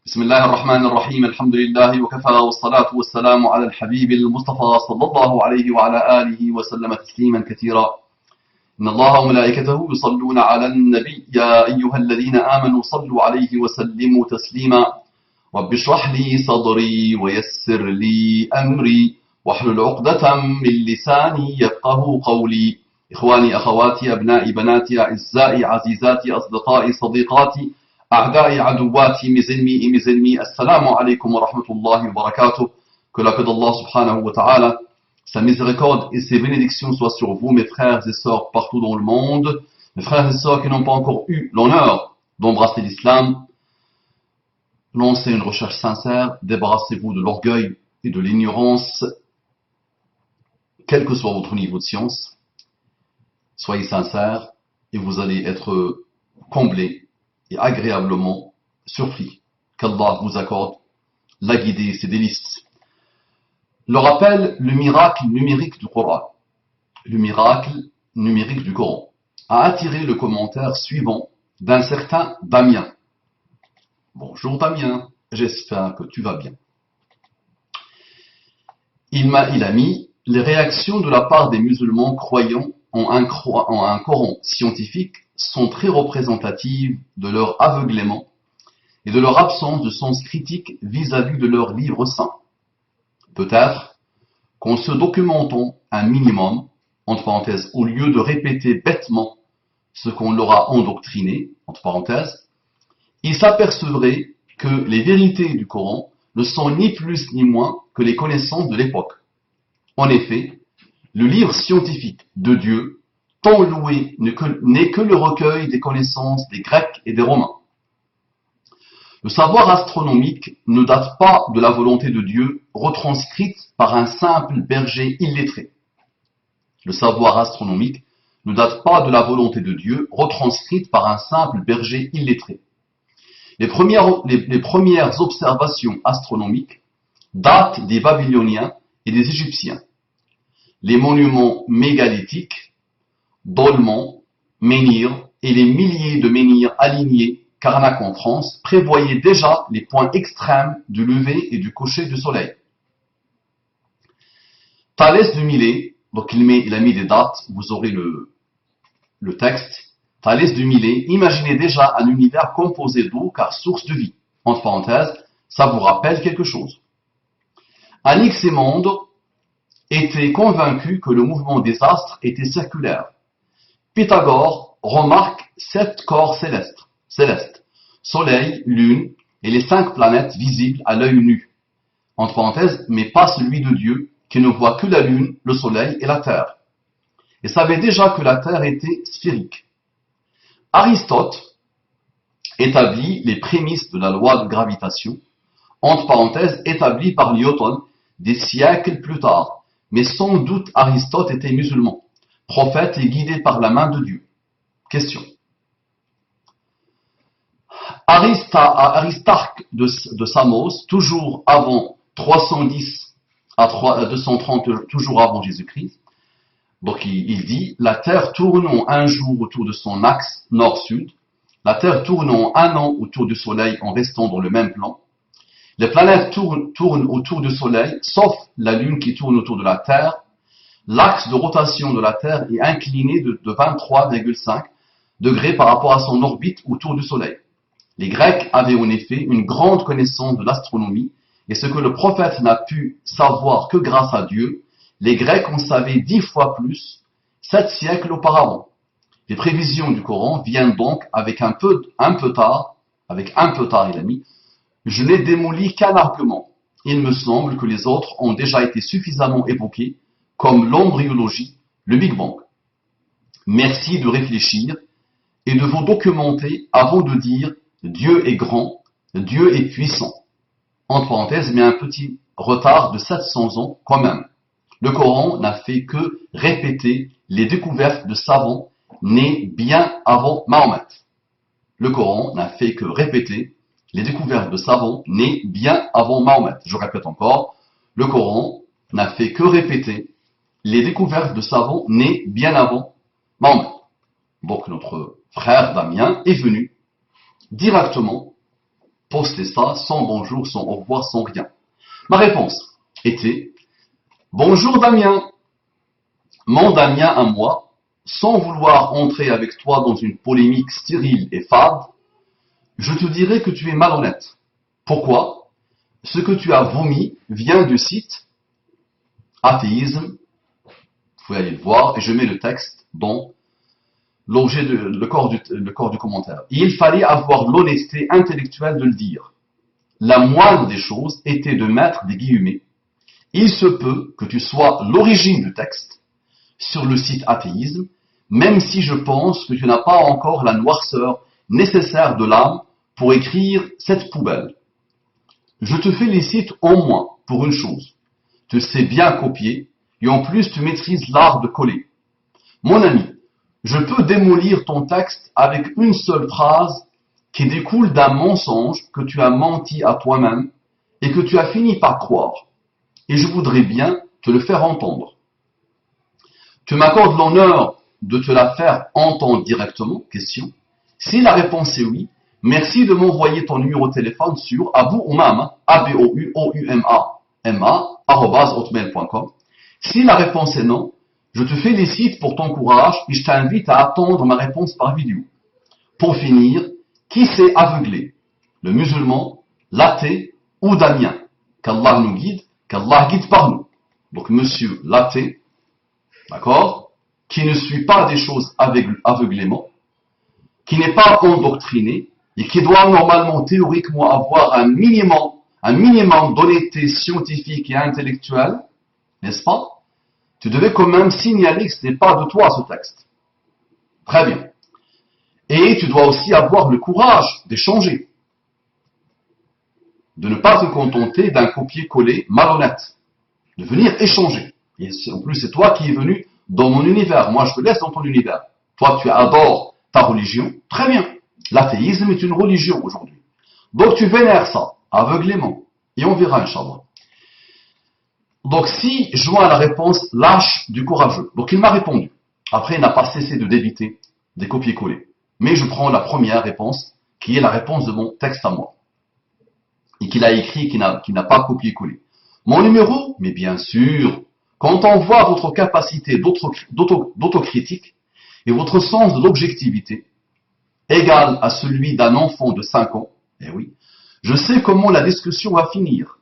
بسم الله الرحمن الرحيم الحمد لله وكفى والصلاة والسلام على الحبيب المصطفى صلى الله عليه وعلى آله وسلم تسليما كثيرا. إن الله وملائكته يصلون على النبي يا أيها الذين آمنوا صلوا عليه وسلموا تسليما. رب اشرح لي صدري ويسر لي أمري واحلل عقدة من لساني يفقه قولي. إخواني أخواتي أبنائي بناتي أعزائي عزيزاتي أصدقائي صديقاتي أعدائي عدواتي mes ennemis et mes ennemis, assalamu alaikum wa rahmatullahi wa barakatuh. Que la paix d'Allah subhanahu wa ta'ala, sa miséricorde et ses bénédictions soient sur vous, mes frères et sœurs partout dans le monde, mes frères et sœurs qui n'ont pas encore eu l'honneur d'embrasser l'islam. Lancez une recherche sincère, débarrassez-vous de l'orgueil et de l'ignorance, quel que soit votre niveau de science. Soyez sincères et vous allez être comblés et agréablement surpris qu'Allah vous accorde la guidée et ses délices. Le rappel, le miracle numérique du Coran, le miracle numérique du Coran, a attiré le commentaire suivant d'un certain Damien. Bonjour Damien, j'espère que tu vas bien. Il a mis les réactions de la part des musulmans croyants en un Coran scientifique sont très représentatives de leur aveuglement et de leur absence de sens critique vis-à-vis de leur livre saint. Peut-être qu'en se documentant un minimum, entre parenthèses, au lieu de répéter bêtement ce qu'on leur a endoctriné, entre parenthèses, ils s'apercevraient que les vérités du Coran ne sont ni plus ni moins que les connaissances de l'époque. En effet, le livre scientifique de Dieu, tant loué, n'est que le recueil des connaissances des Grecs et des Romains. Le savoir astronomique ne date pas de la volonté de Dieu retranscrite par un simple berger illettré. Le savoir astronomique ne date pas de la volonté de Dieu retranscrite par un simple berger illettré. Les premières observations astronomiques datent des Babyloniens et des Égyptiens. Les monuments mégalithiques, dolmens, menhirs et les milliers de menhirs alignés Karnak en France prévoyaient déjà les points extrêmes du lever et du coucher du soleil. Thalès de Milet, donc il a mis des dates, vous aurez le texte. Thalès de Milet imaginait déjà un univers composé d'eau car source de vie. Entre parenthèses, ça vous rappelle quelque chose. Anaximande était convaincu que le mouvement des astres était circulaire. Pythagore remarque 7 corps célestes, Soleil, Lune et les 5 planètes visibles à l'œil nu. Entre parenthèses, mais pas celui de Dieu qui ne voit que la Lune, le Soleil et la Terre. Et savait déjà que la Terre était sphérique. Aristote établit les prémices de la loi de gravitation, entre parenthèses établie par Newton des siècles plus tard. Mais sans doute Aristote était musulman, prophète et guidé par la main de Dieu. Question. Aristarque de Samos, toujours avant 310 à 230, toujours avant Jésus-Christ, donc il dit, la Terre tournant un jour autour de son axe nord-sud, la Terre tournant un an autour du Soleil en restant dans le même plan, les planètes tournent autour du Soleil, sauf la Lune qui tourne autour de la Terre. L'axe de rotation de la Terre est incliné de 23,5 degrés par rapport à son orbite autour du Soleil. Les Grecs avaient en effet une grande connaissance de l'astronomie, et ce que le prophète n'a pu savoir que grâce à Dieu, les Grecs en savaient 10 fois plus, 7 siècles auparavant. Les prévisions du Coran viennent donc avec un peu tard, il a mis, je n'ai démoli qu'un argument. Il me semble que les autres ont déjà été suffisamment évoqués, comme l'embryologie, le Big Bang. Merci de réfléchir et de vous documenter avant de dire Dieu est grand, Dieu est puissant. Entre parenthèses, mais un petit retard de 700 ans quand même. Le Coran n'a fait que répéter les découvertes de savants nés bien avant Mahomet. Le Coran n'a fait que répéter les découvertes de savants nés bien avant Mahomet. Je répète encore, le Coran n'a fait que répéter les découvertes de savants nés bien avant Mahomet. Donc notre frère Damien est venu directement posté ça sans bonjour, sans au revoir, sans rien. Ma réponse était bonjour Damien. Mon Damien à moi, sans vouloir entrer avec toi dans une polémique stérile et fade, je te dirais que tu es malhonnête. Pourquoi? Ce que tu as vomi vient du site athéisme. Vous pouvez aller le voir et je mets le texte dans l'objet le corps du commentaire. Il fallait avoir l'honnêteté intellectuelle de le dire. La moindre des choses était de mettre des guillemets. Il se peut que tu sois l'origine du texte sur le site athéisme, même si je pense que tu n'as pas encore la noirceur nécessaire de l'âme pour écrire cette poubelle. Je te félicite au moins pour une chose. Tu sais bien copier et en plus tu maîtrises l'art de coller. Mon ami, je peux démolir ton texte avec une seule phrase qui découle d'un mensonge que tu as menti à toi-même et que tu as fini par croire. Et je voudrais bien te le faire entendre. Tu m'accordes l'honneur de te la faire entendre directement? Question. Si la réponse est oui, merci de m'envoyer ton numéro de téléphone sur abououmama, abououmama@hotmail.com. Si la réponse est non, je te félicite pour ton courage et je t'invite à attendre ma réponse par vidéo. Pour finir, qui s'est aveuglé? Le musulman, l'athée ou Damien? Qu'Allah nous guide, qu'Allah guide par nous. Donc monsieur l'athée, d'accord, qui ne suit pas des choses aveuglément, qui n'est pas endoctriné et qui doit normalement, théoriquement, avoir un minimum d'honnêteté scientifique et intellectuelle, n'est-ce pas? Tu devais quand même signaler que ce n'est pas de toi ce texte. Très bien. Et tu dois aussi avoir le courage d'échanger, de ne pas te contenter d'un copier-coller malhonnête, de venir échanger. Et en plus, c'est toi qui es venu dans mon univers. Moi, je te laisse dans ton univers. Toi, tu adores ta religion. Très bien. L'athéisme est une religion aujourd'hui. Donc, tu vénères ça, aveuglément. Et on verra, Inch'Allah. Donc, si joint la réponse lâche du courageux. Donc, il m'a répondu. Après, il n'a pas cessé de débiter des copier-coller. Mais je prends la première réponse, qui est la réponse de mon texte à moi. Et qu'il a écrit, qui n'a pas copié-collé. Mon numéro? Mais bien sûr, quand on voit votre capacité d'autocritique et votre sens de l'objectivité égal à celui d'un enfant de 5 ans, eh oui, je sais comment la discussion va finir.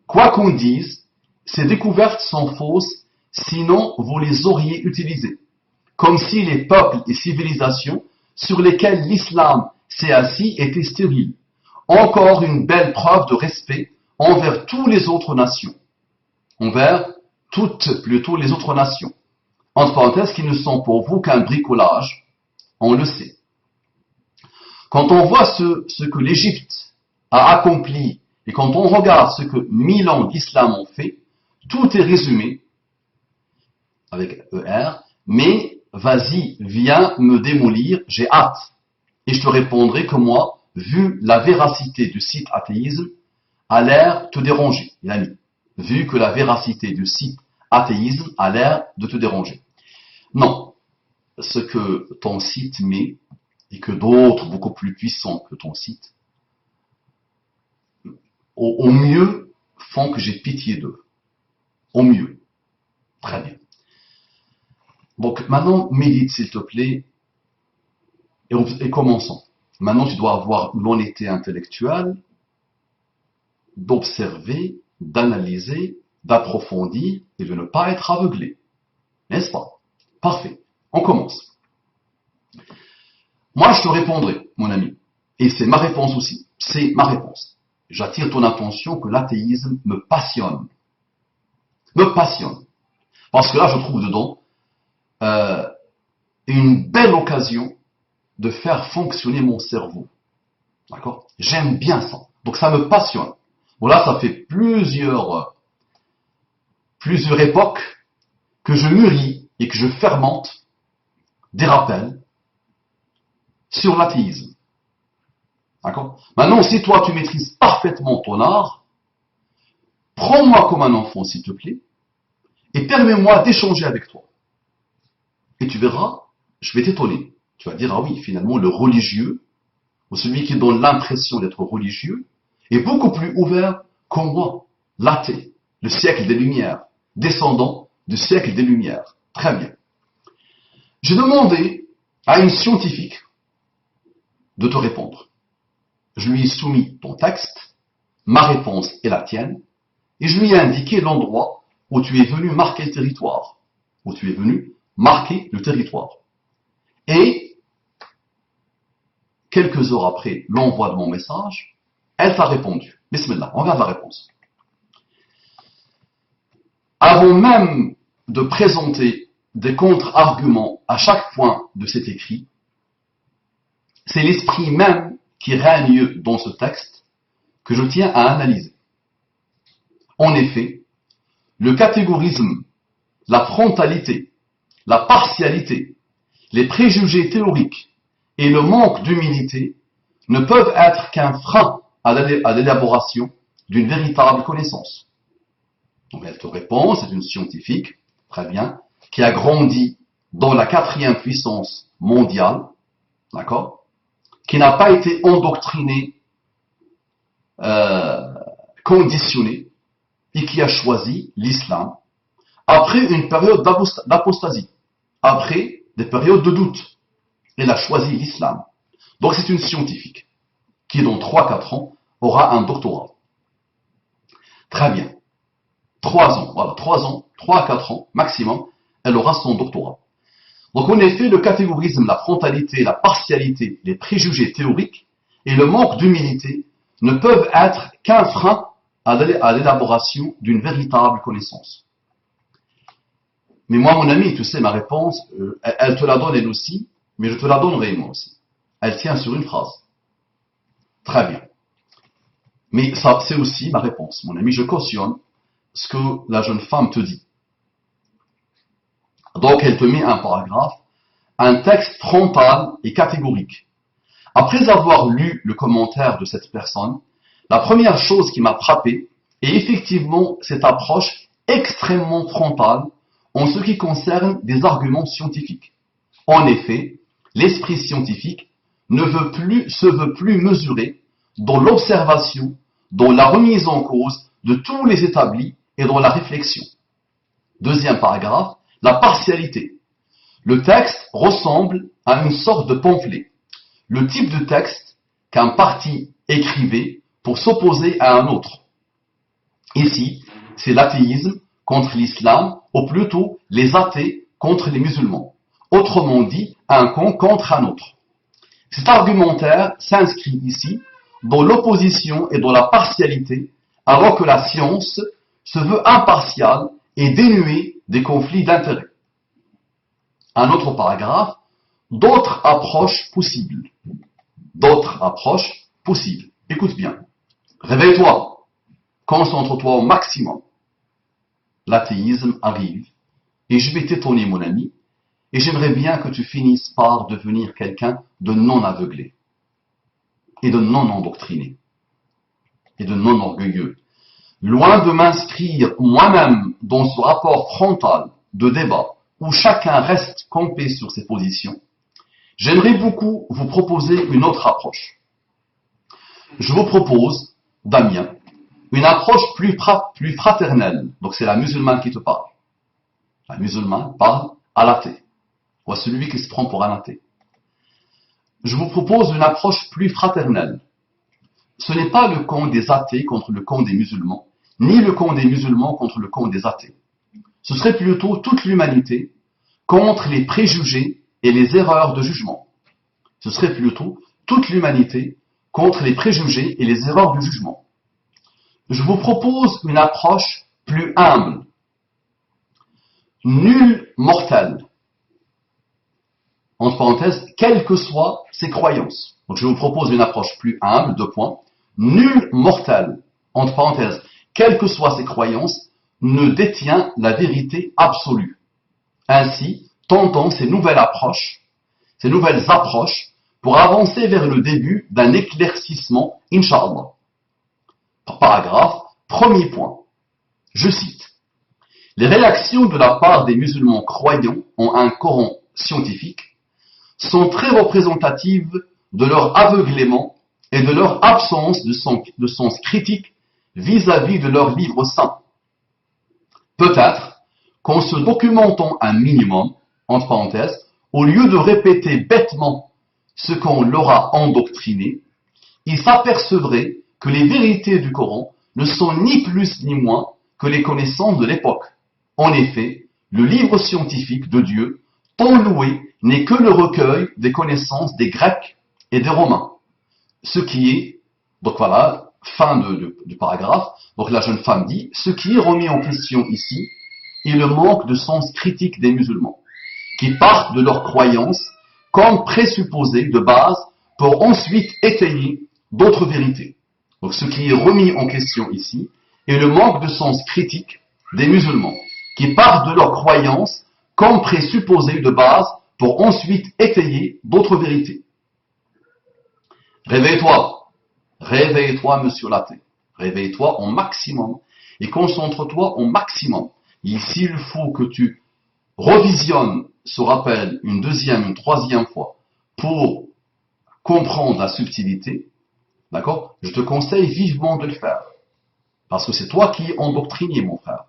Quoi qu'on dise, ces découvertes sont fausses, sinon vous les auriez utilisées. Comme si les peuples et civilisations sur lesquels l'islam s'est assis étaient stériles. Encore une belle preuve de respect envers toutes les autres nations. Envers toutes plutôt les autres nations. Entre parenthèses, qui ne sont pour vous qu'un bricolage, on le sait. Quand on voit ce que l'Égypte a accompli et quand on regarde ce que 1000 ans d'islam ont fait, tout est résumé avec ER, mais vas-y, viens me démolir, j'ai hâte. Et je te répondrai que moi, vu la véracité du site athéisme, a l'air te déranger. Il a mis. Vu que la véracité du site athéisme a l'air de te déranger. Non. Ce que ton site met, et que d'autres beaucoup plus puissants que ton site, au mieux, font que j'ai pitié d'eux. Au mieux. Très bien. Donc maintenant, médite s'il te plaît, et commençons. Maintenant, tu dois avoir l'honnêteté intellectuelle d'observer, d'analyser, d'approfondir et de ne pas être aveuglé. N'est-ce pas? Parfait. On commence. Moi, je te répondrai, mon ami. Et c'est ma réponse aussi. C'est ma réponse. J'attire ton attention que l'athéisme me passionne. Me passionne. Parce que là, je trouve dedans une belle occasion de faire fonctionner mon cerveau. D'accord? J'aime bien ça. Donc ça me passionne. Bon là, ça fait plusieurs époques que je mûris et que je fermente des rappels sur l'athéisme. D'accord? Maintenant, si toi tu maîtrises parfaitement ton art, prends-moi comme un enfant, s'il te plaît, et permets-moi d'échanger avec toi. Et tu verras, je vais t'étonner. Tu vas dire, ah oui, finalement, le religieux ou celui qui donne l'impression d'être religieux, est beaucoup plus ouvert que moi, l'athée, le siècle des Lumières, descendant du siècle des Lumières. Très bien. J'ai demandé à une scientifique de te répondre. Je lui ai soumis ton texte, ma réponse est la tienne, et je lui ai indiqué l'endroit où tu es venu marquer le territoire. Où tu es venu marquer le territoire. Et, quelques heures après l'envoi de mon message, elle t'a répondu. Bismillah, on regarde la réponse. Avant même de présenter des contre-arguments à chaque point de cet écrit, c'est l'esprit même qui règne dans ce texte que je tiens à analyser. En effet, le catégorisme, la frontalité, la partialité, les préjugés théoriques et le manque d'humilité ne peuvent être qu'un frein à l'élaboration d'une véritable connaissance. Donc elle te répond, c'est une scientifique, très bien, qui a grandi dans la 4e puissance mondiale, d'accord, qui n'a pas été endoctrinée, conditionnée, et qui a choisi l'islam après une période d'apostasie, après des périodes de doute. Elle a choisi l'islam. Donc c'est une scientifique qui, dans 3-4 ans, aura un doctorat. Très bien. 3 ans, voilà, 3 ans, 3 à 4 ans maximum, elle aura son doctorat. Donc en effet, le catégorisme, la frontalité, la partialité, les préjugés théoriques et le manque d'humilité ne peuvent être qu'un frein à l'élaboration d'une véritable connaissance. Mais moi, mon ami, tu sais, ma réponse, elle te la donne elle aussi, mais je te la donnerai moi aussi. Elle tient sur une phrase. Très bien. Mais ça, c'est aussi ma réponse. Mon ami, je cautionne ce que la jeune femme te dit. Donc, elle te met un paragraphe, un texte frontal et catégorique. Après avoir lu le commentaire de cette personne, la première chose qui m'a frappé est effectivement cette approche extrêmement frontale en ce qui concerne des arguments scientifiques. En effet, l'esprit scientifique se veut plus mesuré dans l'observation, dans la remise en cause de tous les établis et dans la réflexion. Deuxième paragraphe, la partialité. Le texte ressemble à une sorte de pamphlet, le type de texte qu'un parti écrivait pour s'opposer à un autre. Ici, c'est l'athéisme contre l'islam, ou plutôt les athées contre les musulmans. Autrement dit, un camp contre un autre. Cet argumentaire s'inscrit ici dans l'opposition et dans la partialité, alors que la science se veut impartiale et dénuée des conflits d'intérêts. Un autre paragraphe, d'autres approches possibles. D'autres approches possibles. Écoute bien. Réveille-toi. Concentre-toi au maximum. L'athéisme arrive et je vais t'étonner, mon ami, et j'aimerais bien que tu finisses par devenir quelqu'un de non aveuglé et de non endoctriné et de non orgueilleux. Loin de m'inscrire moi-même dans ce rapport frontal de débat où chacun reste campé sur ses positions, j'aimerais beaucoup vous proposer une autre approche. Je vous propose, Damien, une approche plus fraternelle. Donc c'est la musulmane qui te parle. La musulmane parle à l'athée, ou à celui qui se prend pour un athée. Je vous propose une approche plus fraternelle. Ce n'est pas le camp des athées contre le camp des musulmans, ni le camp des musulmans contre le camp des athées. Ce serait plutôt toute l'humanité contre les préjugés et les erreurs de jugement. Ce serait plutôt toute l'humanité contre les préjugés et les erreurs du jugement. Je vous propose une approche plus humble. Nul mortel, entre parenthèses, quelles que soient ses croyances. Donc je vous propose une approche plus humble, 2 points. Nul mortel, entre parenthèses, quelles que soient ses croyances, ne détient la vérité absolue. Ainsi, tentons ces nouvelles approches pour avancer vers le début d'un éclaircissement, Inch'Allah. Paragraphe, premier point. Je cite. Les réactions de la part des musulmans croyants en un Coran scientifique sont très représentatives de leur aveuglement et de leur absence de sens critique vis-à-vis de leur livre saint. Peut-être qu'en se documentant un minimum, entre parenthèses, au lieu de répéter bêtement ce qu'on leur a endoctriné, ils s'apercevraient que les vérités du Coran ne sont ni plus ni moins que les connaissances de l'époque. En effet, le livre scientifique de Dieu, tant loué, n'est que le recueil des connaissances des Grecs et des Romains. Ce qui est, donc voilà, fin du paragraphe, donc la jeune femme dit, ce qui est remis en question ici est le manque de sens critique des musulmans, qui partent de leurs croyances comme présupposées de base pour ensuite étayer d'autres vérités. Donc ce qui est remis en question ici est le manque de sens critique des musulmans, qui partent de leurs croyances comme présupposées de base pour ensuite étayer d'autres vérités. Réveille-toi, réveille-toi, monsieur l'athée, réveille-toi au maximum et concentre-toi au maximum. Et s'il faut que tu revisionnes ce rappel une deuxième, une troisième fois pour comprendre la subtilité, d'accord? Je te conseille vivement de le faire. Parce que c'est toi qui es endoctriné, mon frère.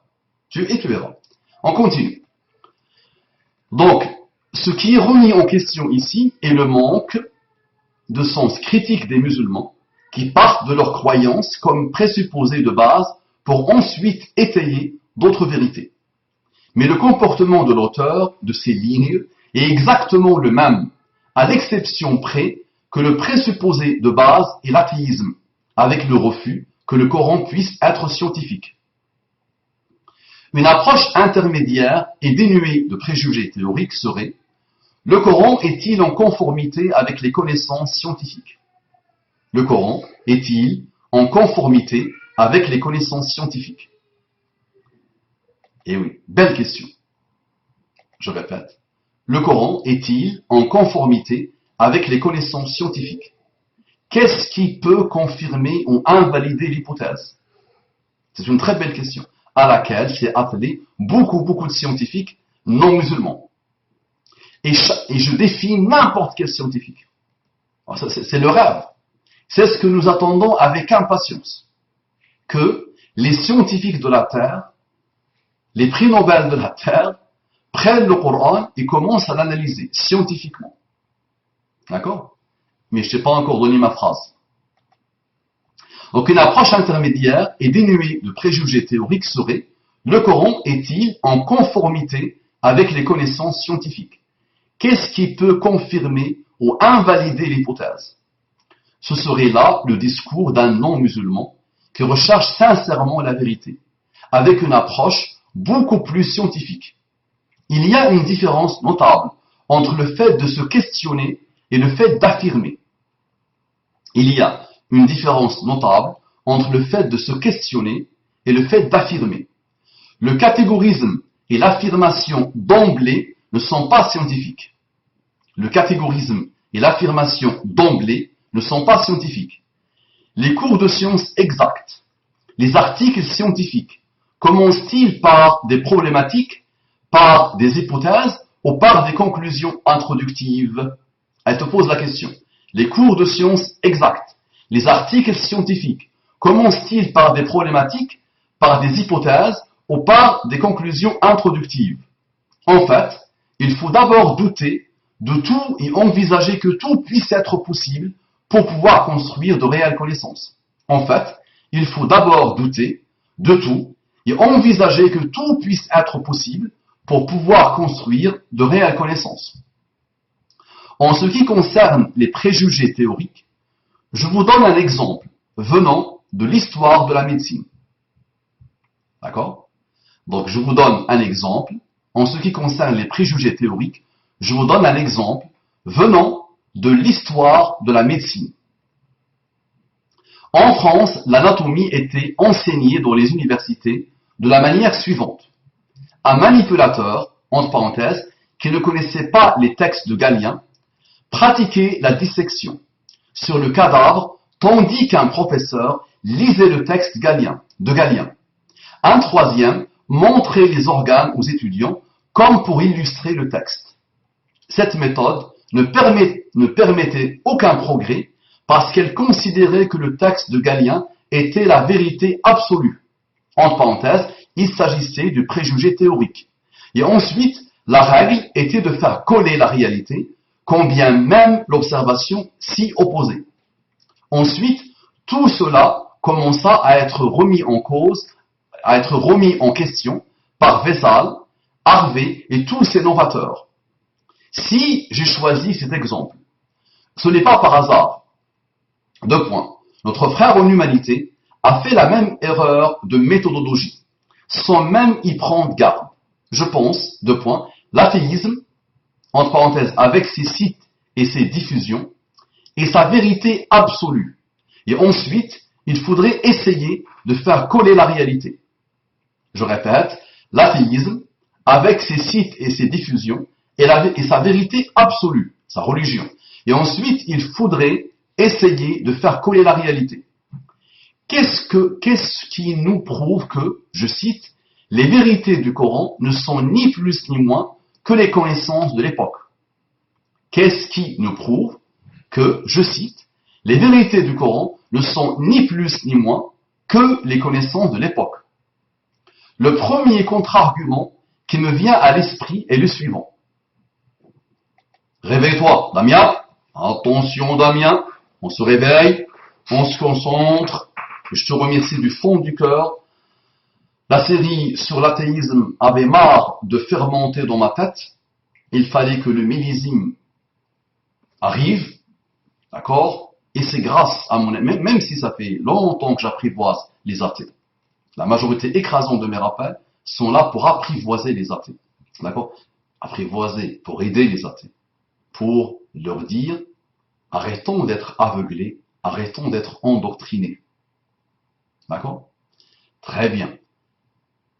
Tu verras. On continue. Donc, ce qui est remis en question ici est le manque de sens critique des musulmans qui partent de leurs croyances comme présupposées de base pour ensuite étayer d'autres vérités. Mais le comportement de l'auteur de ces lignes est exactement le même, à l'exception près que le présupposé de base est l'athéisme, avec le refus que le Coran puisse être scientifique. Une approche intermédiaire et dénuée de préjugés théoriques serait: le Coran est-il en conformité avec les connaissances scientifiques? Le Coran est-il en conformité avec les connaissances scientifiques? Eh oui, belle question. Je répète. Le Coran est-il en conformité avec les connaissances scientifiques? Qu'est-ce qui peut confirmer ou invalider l'hypothèse? C'est une très belle question, à laquelle s'est attelé beaucoup de scientifiques non musulmans. Et je défie n'importe quel scientifique. C'est le rêve. C'est ce que nous attendons avec impatience. Que les scientifiques de la Terre, les prix Nobel de la Terre, prennent le Coran et commencent à l'analyser scientifiquement. D'accord? Mais je n'ai pas encore donné ma phrase. Donc une approche intermédiaire et dénuée de préjugés théoriques serait: le Coran est-il en conformité avec les connaissances scientifiques? Qu'est-ce qui peut confirmer ou invalider l'hypothèse? Ce serait là le discours d'un non-musulman qui recherche sincèrement la vérité, avec une approche beaucoup plus scientifique. Il y a une différence notable entre le fait de se questionner et le fait d'affirmer. Il y a une différence notable entre le fait de se questionner et le fait d'affirmer. Le catégorisme et l'affirmation d'emblée ne sont pas scientifiques. Le catégorisme et l'affirmation d'emblée ne sont pas scientifiques. Les cours de sciences exactes, les articles scientifiques, commencent-ils par des problématiques, par des hypothèses ou par des conclusions introductives? Elle te pose la question. Les cours de sciences exactes, les articles scientifiques, commencent-ils par des problématiques, par des hypothèses ou par des conclusions introductives? En fait, il faut d'abord douter de tout et envisager que tout puisse être possible pour pouvoir construire de réelles connaissances. En fait, il faut d'abord douter de tout et envisager que tout puisse être possible pour pouvoir construire de réelles connaissances. En ce qui concerne les préjugés théoriques, je vous donne un exemple venant de l'histoire de la médecine. D'accord? Donc, je vous donne un exemple. En ce qui concerne les préjugés théoriques, je vous donne un exemple venant de l'histoire de la médecine. En France, l'anatomie était enseignée dans les universités de la manière suivante. Un manipulateur, entre parenthèses, qui ne connaissait pas les textes de Galien, pratiquait la dissection sur le cadavre tandis qu'un professeur lisait le texte de Galien. Un troisième montrait les organes aux étudiants comme pour illustrer le texte. Cette méthode ne ne permettait aucun progrès parce qu'elle considérait que le texte de Galien était la vérité absolue. Entre parenthèses, il s'agissait du préjugé théorique. Et ensuite, la règle était de faire coller la réalité, quand bien même l'observation s'y opposait. Ensuite, tout cela commença à être remis en cause, à être remis en question par Vessal, Harvey et tous ces novateurs. Si j'ai choisi cet exemple, ce n'est pas par hasard. Deux points. Notre frère en humanité a fait la même erreur de méthodologie, sans même y prendre garde. Je pense, deux points, l'athéisme, entre parenthèses, avec ses sites et ses diffusions, et sa vérité absolue. Et ensuite, il faudrait essayer de faire coller la réalité. Je répète, l'athéisme, avec ses sites et ses diffusions, et sa vérité absolue, sa religion. Et ensuite, il faudrait essayer de faire coller la réalité. Qu'est-ce qui nous prouve que, je cite, les vérités du Coran ne sont ni plus ni moins que les connaissances de l'époque? Qu'est-ce qui nous prouve que, je cite, les vérités du Coran ne sont ni plus ni moins que les connaissances de l'époque? Le premier contre-argument qui me vient à l'esprit est le suivant. Réveille-toi, Damien. Attention, Damien. On se réveille, on se concentre. Je te remercie du fond du cœur. La série sur l'athéisme avait marre de fermenter dans ma tête. Il fallait que le millésime arrive, d'accord? Et c'est grâce à mon... Même si ça fait longtemps que j'apprivoise les athées. La majorité écrasante de mes rappels sont là pour apprivoiser les athées. D'accord? Apprivoiser, pour aider les athées. Pour leur dire, arrêtons d'être aveuglés, arrêtons d'être endoctrinés. D'accord? Très bien.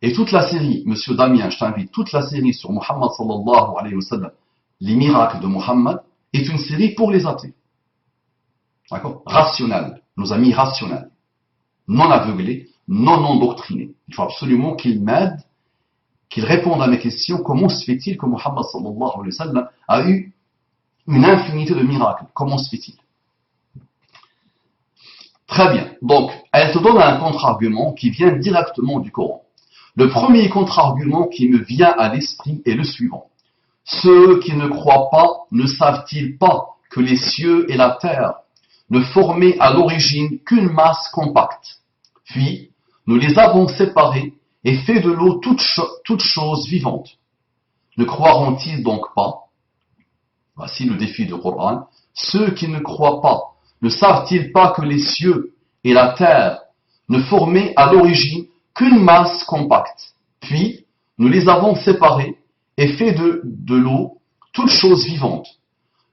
Et toute la série, Monsieur Damien, je t'invite, toute la série sur Muhammad sallallahu alayhi wa sallam, les miracles de Muhammad, est une série pour les athées. D'accord? Rationnelle, nos amis rationnels, non aveuglés, non endoctrinés. Il faut absolument qu'ils m'aident, qu'ils répondent à mes questions. Comment se fait-il que Muhammad sallallahu alayhi wa sallam a eu une infinité de miracles? Comment se fait-il? Très bien. Donc, elle te donne un contre-argument qui vient directement du Coran. Le premier contre-argument qui me vient à l'esprit est le suivant. Ceux qui ne croient pas ne savent-ils pas que les cieux et la terre ne formaient à l'origine qu'une masse compacte? Puis, nous les avons séparés et fait de l'eau toute chose vivante. Ne croiront-ils donc pas? Voici le défi du Coran. Ceux qui ne croient pas ne savent-ils pas que les cieux et la terre ne formaient à l'origine qu'une masse compacte? Puis, nous les avons séparés et fait de l'eau toute chose vivante.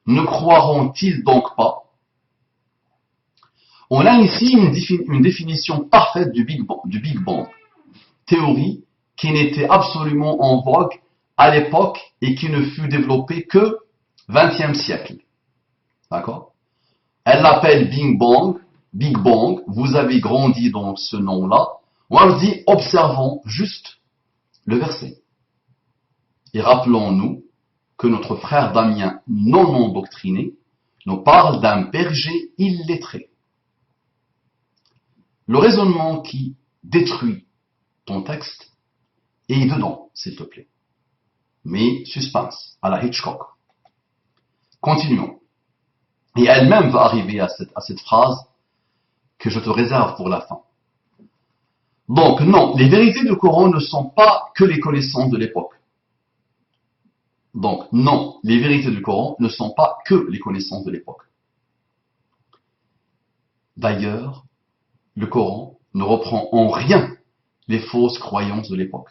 Ne croiront-ils donc pas? On a ici une définition parfaite du Big Bang, théorie qui n'était absolument en vogue à l'époque et qui ne fut développée que 20e siècle. D'accord? Elle l'appelle Big Bang, vous avez grandi dans ce nom-là. Moi je dis, observons juste le verset. Et rappelons-nous que notre frère Damien, non endoctriné, nous parle d'un berger illettré. Le raisonnement qui détruit ton texte est dedans, s'il te plaît. Mais suspense, à la Hitchcock. Continuons. Et elle-même va arriver à cette phrase que je te réserve pour la fin. Donc non, les vérités du Coran ne sont pas que les connaissances de l'époque. Donc non, les vérités du Coran ne sont pas que les connaissances de l'époque. D'ailleurs, le Coran ne reprend en rien les fausses croyances de l'époque.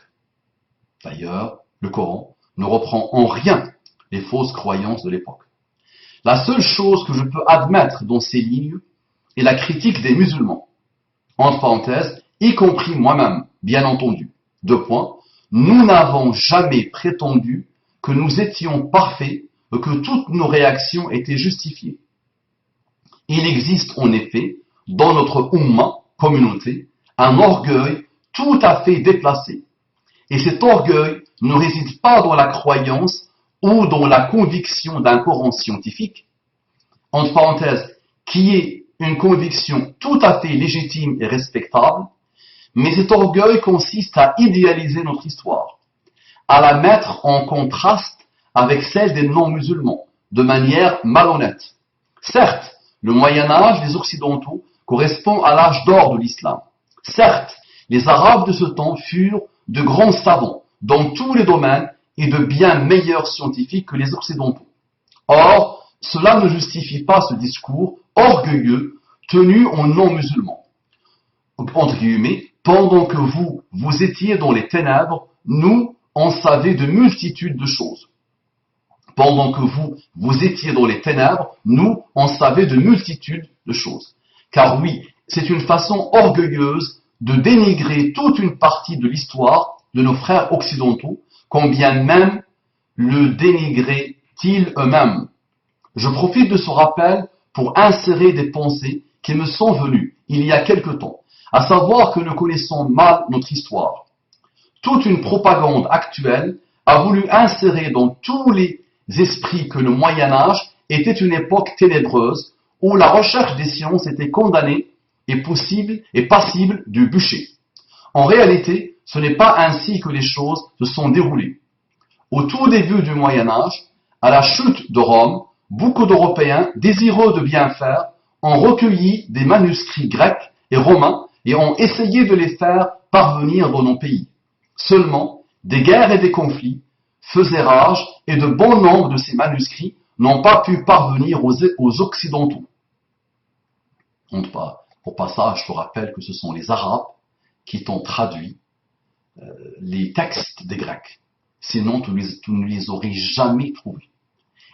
D'ailleurs, le Coran ne reprend en rien les fausses croyances de l'époque. La seule chose que je peux admettre dans ces lignes est la critique des musulmans. Entre parenthèses, y compris moi-même, bien entendu. Deux points. Nous n'avons jamais prétendu que nous étions parfaits et que toutes nos réactions étaient justifiées. Il existe en effet, dans notre communauté, un orgueil tout à fait déplacé. Et cet orgueil ne réside pas dans la croyance ou dans la conviction d'un Coran scientifique, entre parenthèses, qui est une conviction tout à fait légitime et respectable, mais cet orgueil consiste à idéaliser notre histoire, à la mettre en contraste avec celle des non-musulmans, de manière malhonnête. Certes, le Moyen-Âge des Occidentaux correspond à l'âge d'or de l'islam. Certes, les Arabes de ce temps furent de grands savants dans tous les domaines et de bien meilleurs scientifiques que les Occidentaux. Or, cela ne justifie pas ce discours orgueilleux tenu aux non-musulmans. Entre guillemets, pendant que vous étiez dans les ténèbres, nous, on savait de multitudes de choses. Pendant que vous étiez dans les ténèbres, nous, on savait de multitudes de choses. Car oui, c'est une façon orgueilleuse de dénigrer toute une partie de l'histoire de nos frères occidentaux, combien même le dénigraient-ils eux-mêmes. Je profite de ce rappel pour insérer des pensées qui me sont venues il y a quelque temps, à savoir que nous connaissons mal notre histoire. Toute une propagande actuelle a voulu insérer dans tous les esprits que le Moyen-Âge était une époque ténébreuse où la recherche des sciences était condamnée et possible et passible du bûcher. En réalité, ce n'est pas ainsi que les choses se sont déroulées. Au tout début du Moyen-Âge, à la chute de Rome, beaucoup d'Européens désireux de bien faire ont recueilli des manuscrits grecs et romains et ont essayé de les faire parvenir dans nos pays. Seulement, des guerres et des conflits faisaient rage et de bon nombre de ces manuscrits n'ont pas pu parvenir aux Occidentaux. Au passage, je te rappelle que ce sont les Arabes qui t'ont traduit les textes des Grecs. Sinon, tu ne les aurais jamais trouvés.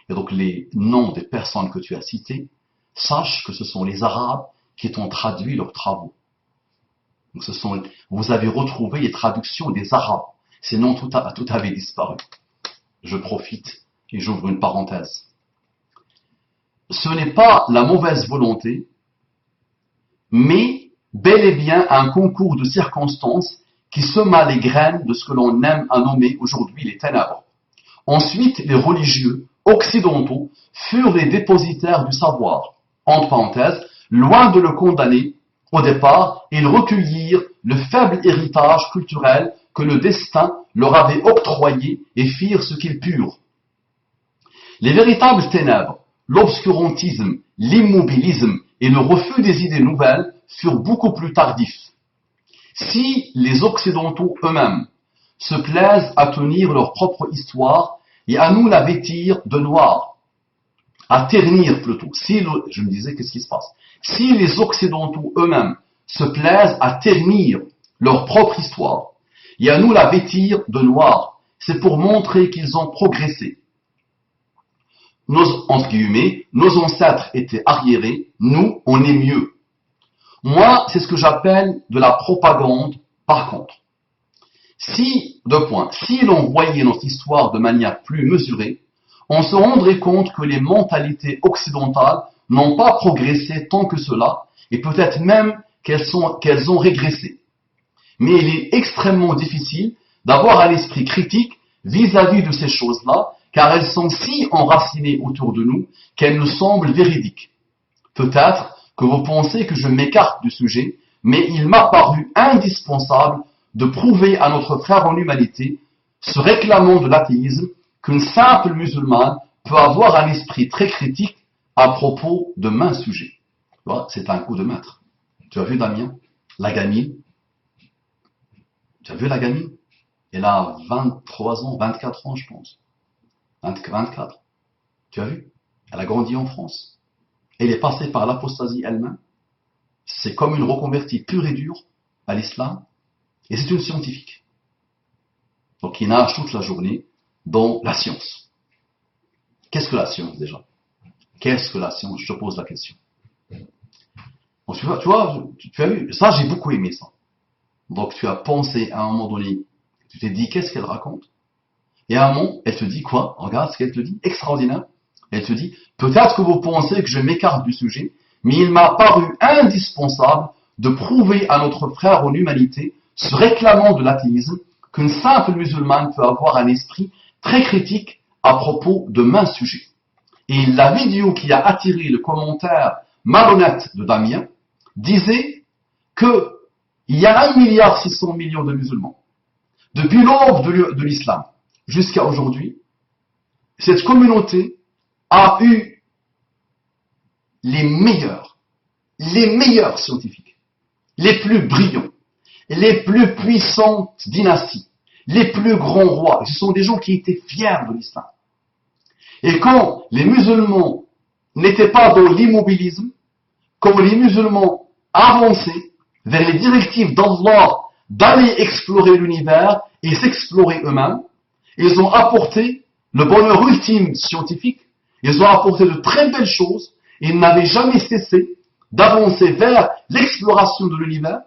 Et donc, les noms des personnes que tu as citées, sache que ce sont les Arabes qui t'ont traduit leurs travaux. Donc, vous avez retrouvé les traductions des Arabes. Sinon, tout avait disparu. Je profite et j'ouvre une parenthèse. Ce n'est pas la mauvaise volonté, mais bel et bien un concours de circonstances qui sema les graines de ce que l'on aime à nommer aujourd'hui les ténèbres. Ensuite, les religieux occidentaux furent les dépositaires du savoir. Entre parenthèses, loin de le condamner, au départ, ils recueillirent le faible héritage culturel que le destin leur avait octroyé et firent ce qu'ils purent. Les véritables ténèbres, l'obscurantisme, l'immobilisme et le refus des idées nouvelles furent beaucoup plus tardifs. Si les Occidentaux eux-mêmes se plaisent à tenir leur propre histoire et à nous la vêtir de noir, à ternir plutôt, je me disais, qu'est-ce qui se passe? Si les Occidentaux eux-mêmes se plaisent à ternir leur propre histoire et à nous la vêtir de noir, c'est pour montrer qu'ils ont progressé. Entre guillemets, nos ancêtres étaient arriérés, nous, on est mieux. Moi, c'est ce que j'appelle de la propagande, par contre. Si l'on voyait notre histoire de manière plus mesurée, on se rendrait compte que les mentalités occidentales n'ont pas progressé tant que cela, et peut-être même qu'elles ont régressé. Mais il est extrêmement difficile d'avoir un esprit critique vis-à-vis de ces choses-là, car elles sont si enracinées autour de nous qu'elles nous semblent véridiques. Peut-être que vous pensez que je m'écarte du sujet, mais il m'a paru indispensable de prouver à notre frère en humanité, se réclamant de l'athéisme, qu'une simple musulmane peut avoir un esprit très critique à propos de maints sujets. Voilà, c'est un coup de maître. Tu as vu Damien, la gamine? Tu as vu la gamine? Elle a 23 ans, 24 ans je pense. 24. Tu as vu? Elle a grandi en France. Elle est passée par l'apostasie elle-même. C'est comme une reconvertie pure et dure à l'islam. Et c'est une scientifique. Donc il nage toute la journée dans la science. Qu'est-ce que la science déjà? Qu'est-ce que la science? Je te pose la question. Donc, tu as vu, ça j'ai beaucoup aimé ça. Donc tu as pensé à un moment donné, tu t'es dit qu'est-ce qu'elle raconte? Et à un moment, elle te dit quoi? Regarde ce qu'elle te dit, extraordinaire. Elle te dit, peut-être que vous pensez que je m'écarte du sujet, mais il m'a paru indispensable de prouver à notre frère en humanité, se réclamant de l'athéisme, qu'une simple musulmane peut avoir un esprit très critique à propos de maints sujets. Et la vidéo qui a attiré le commentaire malhonnête de Damien disait qu'il y a 1,6 milliard de musulmans. Depuis l'aube de l'islam jusqu'à aujourd'hui, cette communauté a eu les meilleurs scientifiques, les plus brillants, les plus puissantes dynasties, les plus grands rois. Ce sont des gens qui étaient fiers de l'islam. Et quand les musulmans n'étaient pas dans l'immobilisme, quand les musulmans avançaient vers les directives d'Allah d'aller explorer l'univers et s'explorer eux-mêmes, ils ont apporté le bonheur ultime scientifique, ils ont apporté de très belles choses, et ils n'avaient jamais cessé d'avancer vers l'exploration de l'univers.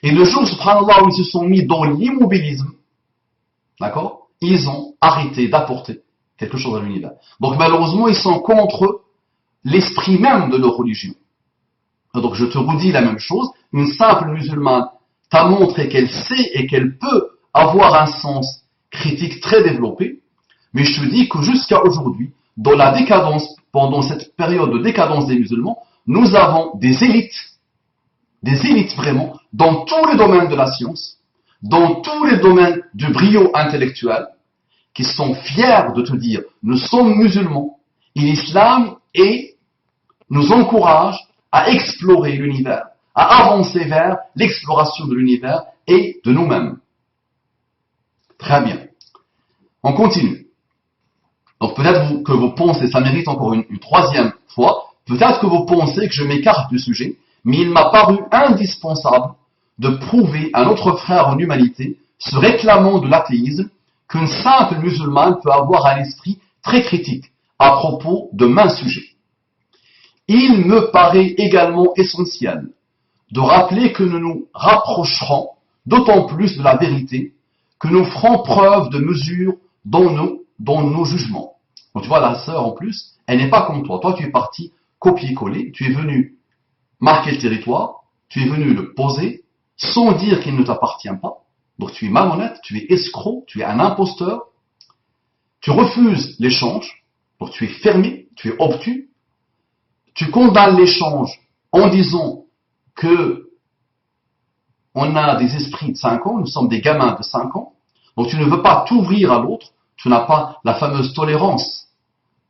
Et le jour, subhanallah, où ils se sont mis dans l'immobilisme, d'accord, ils ont arrêté d'apporter quelque chose à l'univers. Donc malheureusement, ils sont contre l'esprit même de leur religion. Donc je te redis la même chose, une simple musulmane t'a montré qu'elle sait et qu'elle peut avoir un sens critique très développé, mais je te dis que jusqu'à aujourd'hui, dans la décadence, pendant cette période de décadence des musulmans, nous avons des élites vraiment, dans tous les domaines de la science, dans tous les domaines du brio intellectuel, qui sont fiers de te dire, nous sommes musulmans, et l'islam nous encourage à explorer l'univers, à avancer vers l'exploration de l'univers et de nous-mêmes. Très bien. On continue. Donc peut-être que vous pensez, ça mérite encore une troisième fois, peut-être que vous pensez que je m'écarte du sujet, mais il m'a paru indispensable de prouver à notre frère en humanité, se réclamant de l'athéisme, qu'une simple musulmane peut avoir un esprit très critique à propos de maints sujets. Il me paraît également essentiel de rappeler que nous nous rapprocherons d'autant plus de la vérité que nous ferons preuve de mesure dans nos jugements. Donc tu vois, la sœur en plus, elle n'est pas comme toi. Toi, tu es parti copier-coller, tu es venu marquer le territoire, tu es venu le poser sans dire qu'il ne t'appartient pas. Donc tu es malhonnête, tu es escroc, tu es un imposteur, tu refuses l'échange, donc tu es fermé, tu es obtus, tu condamnes l'échange en disant que on a des esprits de 5 ans, nous sommes des gamins de 5 ans, donc tu ne veux pas t'ouvrir à l'autre, tu n'as pas la fameuse tolérance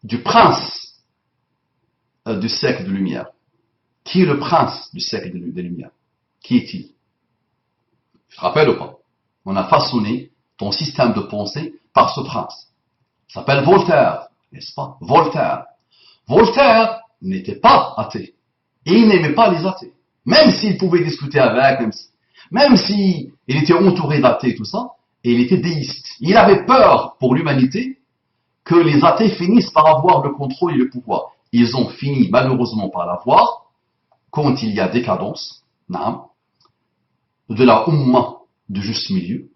du prince du siècle de lumière. Qui est le prince du siècle des lumières? Qui est-il? Tu te rappelles ou pas? On a façonné ton système de pensée par ce prince. Il s'appelle Voltaire, n'est-ce pas? Voltaire. Voltaire n'était pas athée. Et il n'aimait pas les athées. Même s'il pouvait discuter avec, même s'il était entouré d'athées et tout ça, et il était déiste. Il avait peur pour l'humanité que les athées finissent par avoir le contrôle et le pouvoir. Ils ont fini malheureusement par l'avoir quand il y a décadence, de la Ummah de juste milieu,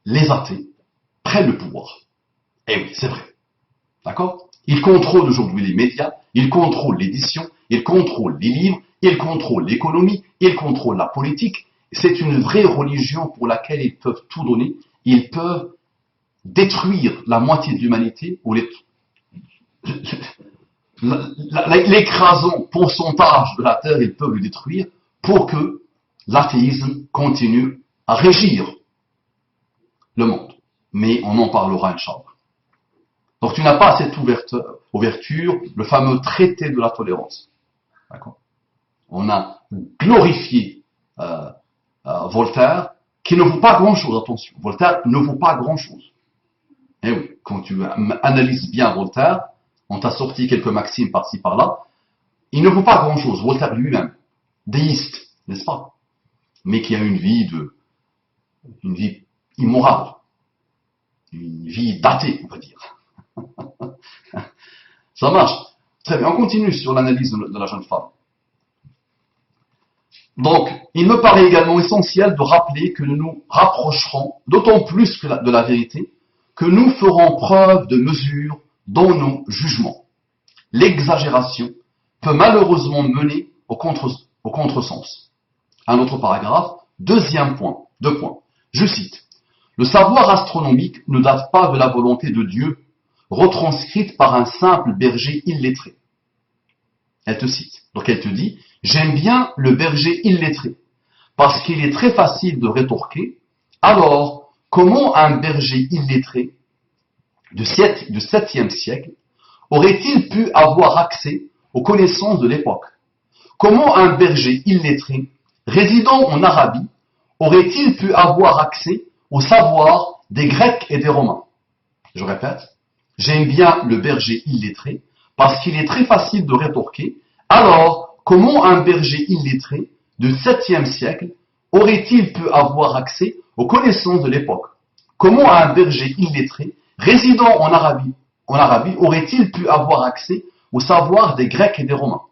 les athées prennent le pouvoir. Et oui, c'est vrai. D'accord? Ils contrôlent aujourd'hui les médias, ils contrôlent l'édition, ils contrôlent les livres, ils contrôlent l'économie, ils contrôlent la politique. C'est une vraie religion pour laquelle ils peuvent tout donner. Ils peuvent détruire la moitié de l'humanité ou l'écrasant pourcentage de la terre, ils peuvent le détruire pour que l'athéisme continue à régir le monde. Mais on en parlera, Inch'Allah. Donc tu n'as pas cette ouverture, le fameux traité de la tolérance. D'accord? On a glorifié Voltaire, qui ne vaut pas grand-chose, attention. Voltaire ne vaut pas grand-chose. Et oui, quand tu analyses bien Voltaire, on t'a sorti quelques maximes par-ci par-là, il ne vaut pas grand-chose. Voltaire lui-même, déiste, n'est-ce pas? Mais qui a une vie immorale, une vie datée, on va dire. Ça marche. Très bien, on continue sur l'analyse de la jeune femme. Donc, il me paraît également essentiel de rappeler que nous nous rapprocherons d'autant plus que de la vérité, que nous ferons preuve de mesure dans nos jugements. L'exagération peut malheureusement mener au contresens. Un autre paragraphe, deuxième point, 2 points. Je cite. Le savoir astronomique ne date pas de la volonté de Dieu, retranscrite par un simple berger illettré. Elle te cite. Donc elle te dit, j'aime bien le berger illettré, parce qu'il est très facile de rétorquer. Alors, comment un berger illettré du 7e siècle aurait-il pu avoir accès aux connaissances de l'époque? Comment un berger illettré résidant en Arabie aurait-il pu avoir accès au savoir des Grecs et des Romains? Je répète, j'aime bien le berger illettré parce qu'il est très facile de rétorquer. Alors, comment un berger illettré du 7e siècle aurait-il pu avoir accès aux connaissances de l'époque? Comment un berger illettré résidant en Arabie aurait-il pu avoir accès au savoir des Grecs et des Romains?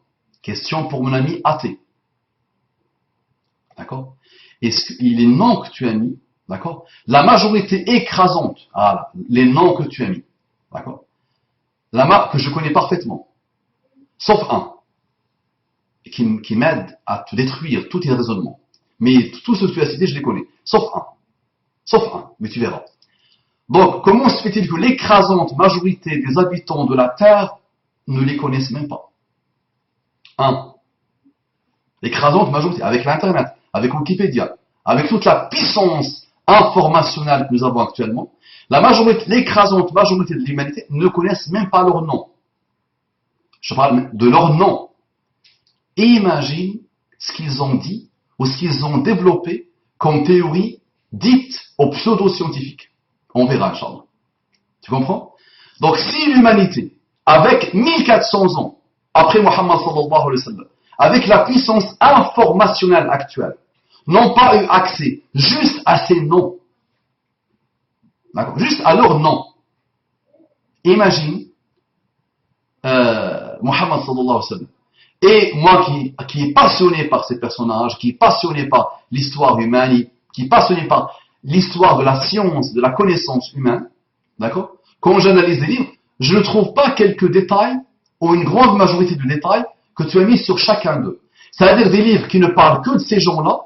Question pour mon ami athée. D'accord? Et les noms que tu as mis, d'accord? La majorité écrasante, voilà, les noms que tu as mis, d'accord? Que je connais parfaitement, sauf un, qui m'aide à te détruire tous tes raisonnements. Mais tous ceux que tu as cités, je les connais, sauf un, mais tu verras. Donc, comment se fait-il que l'écrasante majorité des habitants de la Terre ne les connaissent même pas? L'écrasante majorité, avec l'Internet, avec Wikipédia, avec toute la puissance informationnelle que nous avons actuellement, l'écrasante majorité de l'humanité ne connaissent même pas leur nom. Je parle de leur nom. Imagine ce qu'ils ont dit ou ce qu'ils ont développé comme théorie dite aux pseudo-scientifiques. On verra, Inch'Allah. Tu comprends? Donc, si l'humanité, avec 1400 ans, après Muhammad sallallahu alayhi wa sallam, avec la puissance informationnelle actuelle, n'ont pas eu accès juste à ces noms, d'accord, juste à leurs noms. Imagine Muhammad sallallahu alayhi wa sallam. Et moi qui est passionné par ces personnages, qui est passionné par l'histoire humaine, qui est passionné par l'histoire de la science, de la connaissance humaine, d'accord? Quand j'analyse les livres, je ne trouve pas quelques détails, ou une grande majorité de détails, que tu as mis sur chacun d'eux. C'est-à-dire des livres qui ne parlent que de ces gens-là,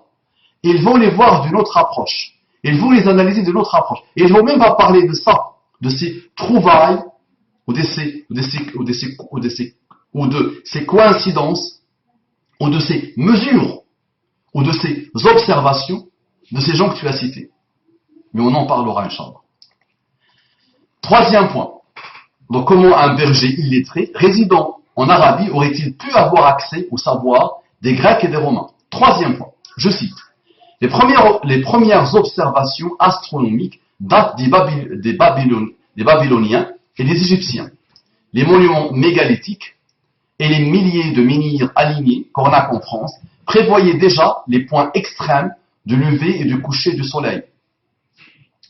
ils vont les voir d'une autre approche. Ils vont les analyser d'une autre approche. Et ils ne vont même pas parler de ça, de ces trouvailles, ou de ces coïncidences, ou de ces mesures, ou de ces observations de ces gens que tu as cités. Mais on en parlera, Inch'Allah. Troisième point. Donc, comment un berger illettré, résidant en Arabie, aurait-il pu avoir accès au savoir des Grecs et des Romains? Troisième point. Je cite. Les premières observations astronomiques datent des Babyloniens et des Égyptiens. Les monuments mégalithiques et les milliers de menhirs alignés, Cornac en France, prévoyaient déjà les points extrêmes du lever et du coucher du soleil.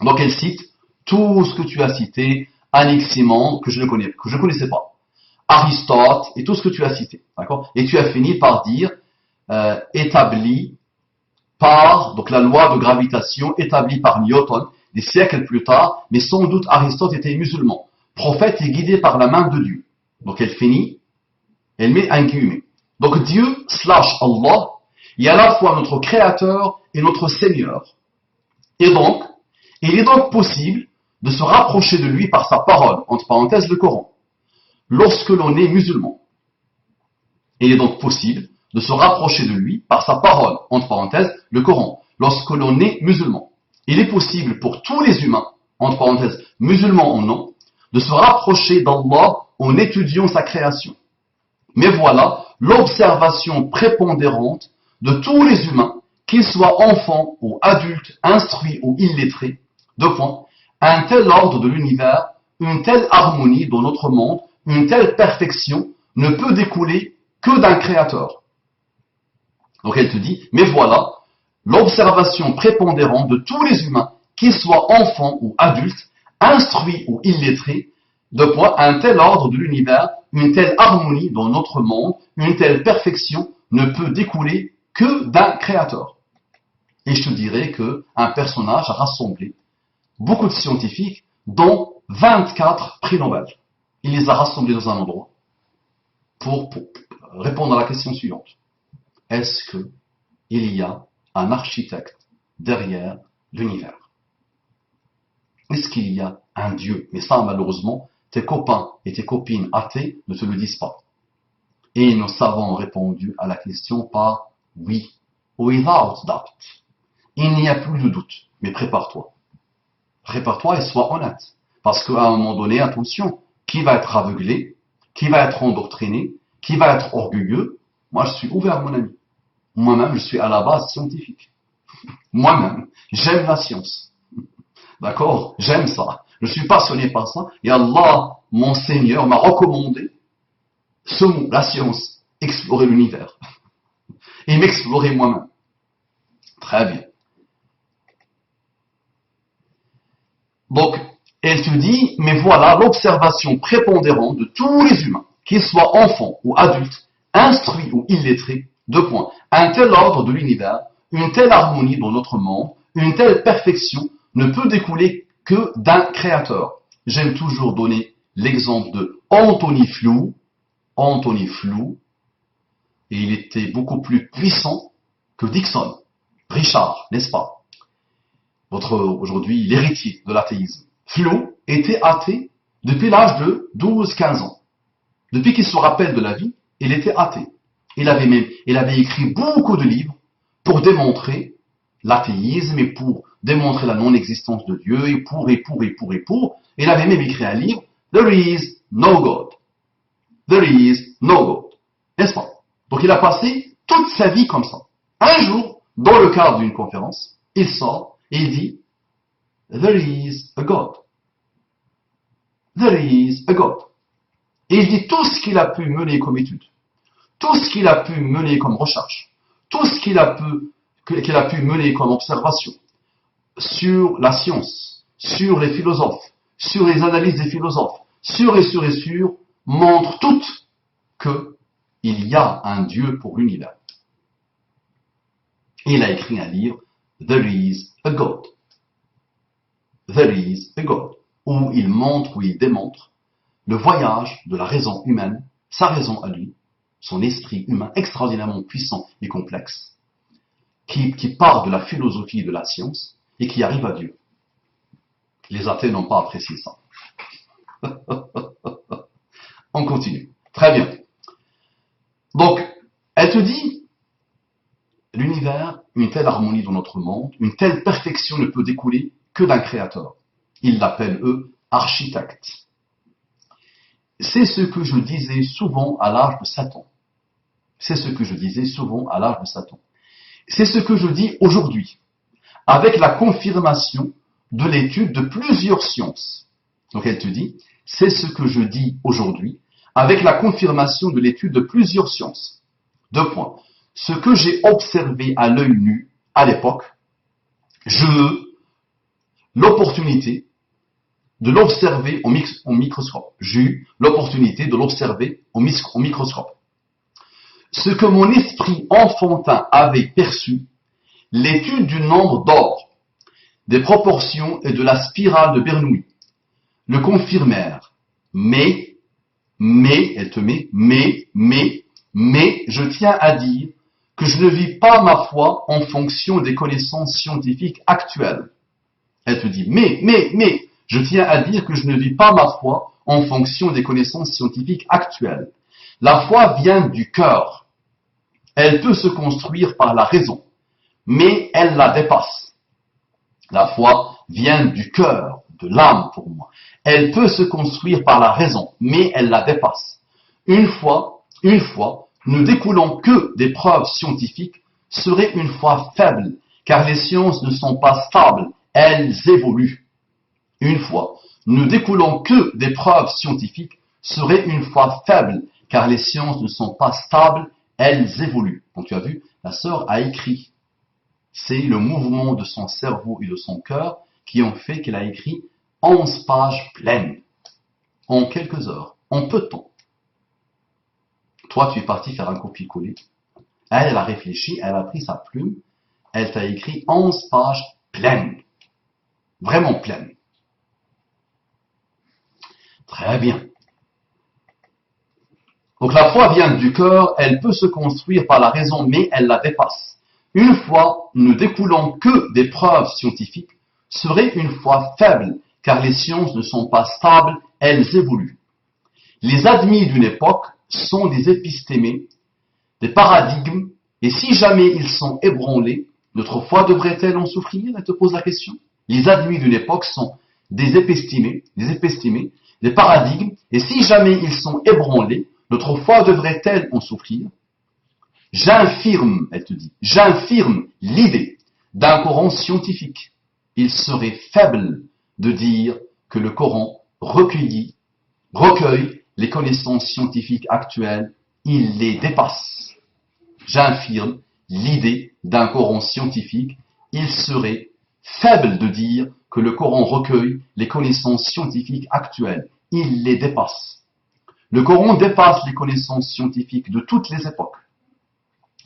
Donc elle cite tout ce que tu as cité, Anaximénde, que je ne connaissais pas, Aristote et tout ce que tu as cité, d'accord? Et tu as fini par dire établi par donc la loi de gravitation établie par Newton des siècles plus tard, mais sans doute Aristote était musulman, prophète et guidé par la main de Dieu. Donc elle finit, elle met un guillemets. Donc Dieu / Allah est à la fois notre créateur et notre Seigneur. Et donc, il est donc possible de se rapprocher de lui par sa parole, entre parenthèses le Coran, lorsque l'on est musulman. Il est donc possible de se rapprocher de lui par sa parole, entre parenthèses le Coran, lorsque l'on est musulman. Il est possible pour tous les humains, entre parenthèses musulmans ou non, de se rapprocher d'Allah en étudiant sa création. Mais voilà l'observation prépondérante de tous les humains, qu'ils soient enfants ou adultes, instruits ou illettrés. Deux points. Un tel ordre de l'univers, une telle harmonie dans notre monde, une telle perfection ne peut découler que d'un créateur. Donc elle te dit, mais voilà l'observation prépondérante de tous les humains, qu'ils soient enfants ou adultes, instruits ou illettrés. Deux points. Un tel ordre de l'univers, une telle harmonie dans notre monde, une telle perfection ne peut découler que d'un créateur. Et je te dirais qu'un personnage a rassemblé beaucoup de scientifiques, dont 24 prix Nobel. Il les a rassemblés dans un endroit pour répondre à la question suivante. Est-ce qu'il y a un architecte derrière l'univers? Est-ce qu'il y a un Dieu? Mais ça, malheureusement, tes copains et tes copines athées ne te le disent pas. Et nos savants ont répondu à la question par oui, without doubt. Il n'y a plus de doute, mais prépare-toi. Prépare-toi et sois honnête. Parce qu'à un moment donné, attention, qui va être aveuglé, qui va être endoctriné, qui va être orgueilleux? Moi, je suis ouvert, mon ami. Moi-même, je suis à la base scientifique. Moi-même, j'aime la science. D'accord? J'aime ça. Je suis passionné par ça. Et Allah, mon Seigneur, m'a recommandé ce mot, la science, explorer l'univers. Et m'explorer moi-même. Très bien. Donc, elle te dit, mais voilà l'observation prépondérante de tous les humains, qu'ils soient enfants ou adultes, instruits ou illettrés, deux points. Un tel ordre de l'univers, une telle harmonie dans notre monde, une telle perfection ne peut découler que d'un créateur. J'aime toujours donner l'exemple de Anthony Flew, et il était beaucoup plus puissant que Dixon, Richard, n'est-ce pas? Aujourd'hui, l'héritier de l'athéisme. Flew était athée depuis l'âge de 12-15 ans. Depuis qu'il se rappelle de la vie, il était athée. Il avait écrit beaucoup de livres pour démontrer l'athéisme et pour démontrer la non-existence de Dieu et pour. Il avait même écrit un livre, There is no God. There is no God. N'est-ce pas? Donc il a passé toute sa vie comme ça. Un jour, dans le cadre d'une conférence, il sort et il dit, There is a God. There is a God. Et il dit tout ce qu'il a pu mener comme étude, tout ce qu'il a pu mener comme recherche, tout ce qu'il a pu mener comme observation sur la science, sur les philosophes, sur les analyses des philosophes, sur, montre toutes qu'il y a un Dieu pour l'univers. Il a écrit un livre, There is a God. There is a God. Où il montre, où il démontre le voyage de la raison humaine, sa raison à lui, son esprit humain extraordinairement puissant et complexe, qui part de la philosophie et de la science et qui arrive à Dieu. Les athées n'ont pas apprécié ça. On continue. Très bien. Donc, elle te dit, l'univers, une telle harmonie dans notre monde, une telle perfection ne peut découler que d'un créateur. Ils l'appellent, eux, architecte. C'est ce que je disais souvent à l'âge de Satan. C'est ce que je disais souvent à l'âge de Satan. C'est ce que je dis aujourd'hui, avec la confirmation de l'étude de plusieurs sciences. Donc elle te dit, c'est ce que je dis aujourd'hui, avec la confirmation de l'étude de plusieurs sciences. Deux points. Ce que j'ai observé à l'œil nu à l'époque, l'opportunité de l'observer au microscope. J'ai eu l'opportunité de l'observer au microscope. Ce que mon esprit enfantin avait perçu, l'étude du nombre d'or, des proportions et de la spirale de Bernoulli, le confirmèrent. Mais, elle te met, mais, je tiens à dire que je ne vis pas ma foi en fonction des connaissances scientifiques actuelles. Elle te dit, mais, je tiens à dire que je ne vis pas ma foi en fonction des connaissances scientifiques actuelles. La foi vient du cœur. Elle peut se construire par la raison, mais elle la dépasse. La foi vient du cœur, de l'âme pour moi. Elle peut se construire par la raison, mais elle la dépasse. Une foi, ne découlant que des preuves scientifiques, serait une foi faible, car les sciences ne sont pas stables, elles évoluent. Une foi, ne découlant que des preuves scientifiques, serait une foi faible, car les sciences ne sont pas stables, elles évoluent. Donc tu as vu, la sœur a écrit. C'est le mouvement de son cerveau et de son cœur qui ont fait qu'elle a écrit 11 pages pleines, en quelques heures, en peu de temps. Toi, tu es parti faire un copier-coller. Elle a réfléchi, elle a pris sa plume, elle t'a écrit 11 pages pleines. Vraiment pleines. Très bien. Donc la foi vient du cœur, elle peut se construire par la raison, mais elle la dépasse. Une foi ne découlant que des preuves scientifiques serait une foi faible, car les sciences ne sont pas stables, elles évoluent. Les admis d'une époque sont des épistémés, des paradigmes, et si jamais ils sont ébranlés, notre foi devrait-elle en souffrir? Elle te pose la question. Les admis d'une époque sont des épistémés, des paradigmes, et si jamais ils sont ébranlés, notre foi devrait-elle en souffrir? J'infirme, elle te dit, j'infirme l'idée d'un Coran scientifique. Il serait faible de dire que le Coran recueille les connaissances scientifiques actuelles, il les dépasse. J'infirme l'idée d'un Coran scientifique, il serait faible de dire que le Coran recueille les connaissances scientifiques actuelles, il les dépasse. Le Coran dépasse les connaissances scientifiques de toutes les époques.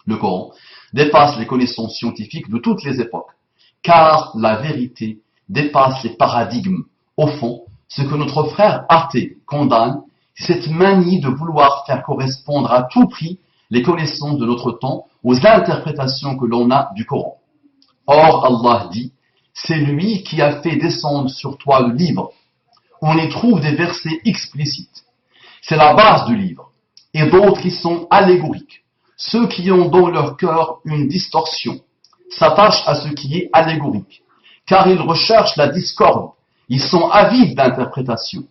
Le Coran dépasse les connaissances scientifiques de toutes les époques, car la vérité dépasse les paradigmes. Au fond, ce que notre frère athée condamne, c'est cette manie de vouloir faire correspondre à tout prix les connaissances de notre temps aux interprétations que l'on a du Coran. Or, Allah dit, c'est lui qui a fait descendre sur toi le livre. On y trouve des versets explicites. C'est la base du livre. Et d'autres qui sont allégoriques. Ceux qui ont dans leur cœur une distorsion s'attachent à ce qui est allégorique, car ils recherchent la discorde. Ils sont avides d'interprétation.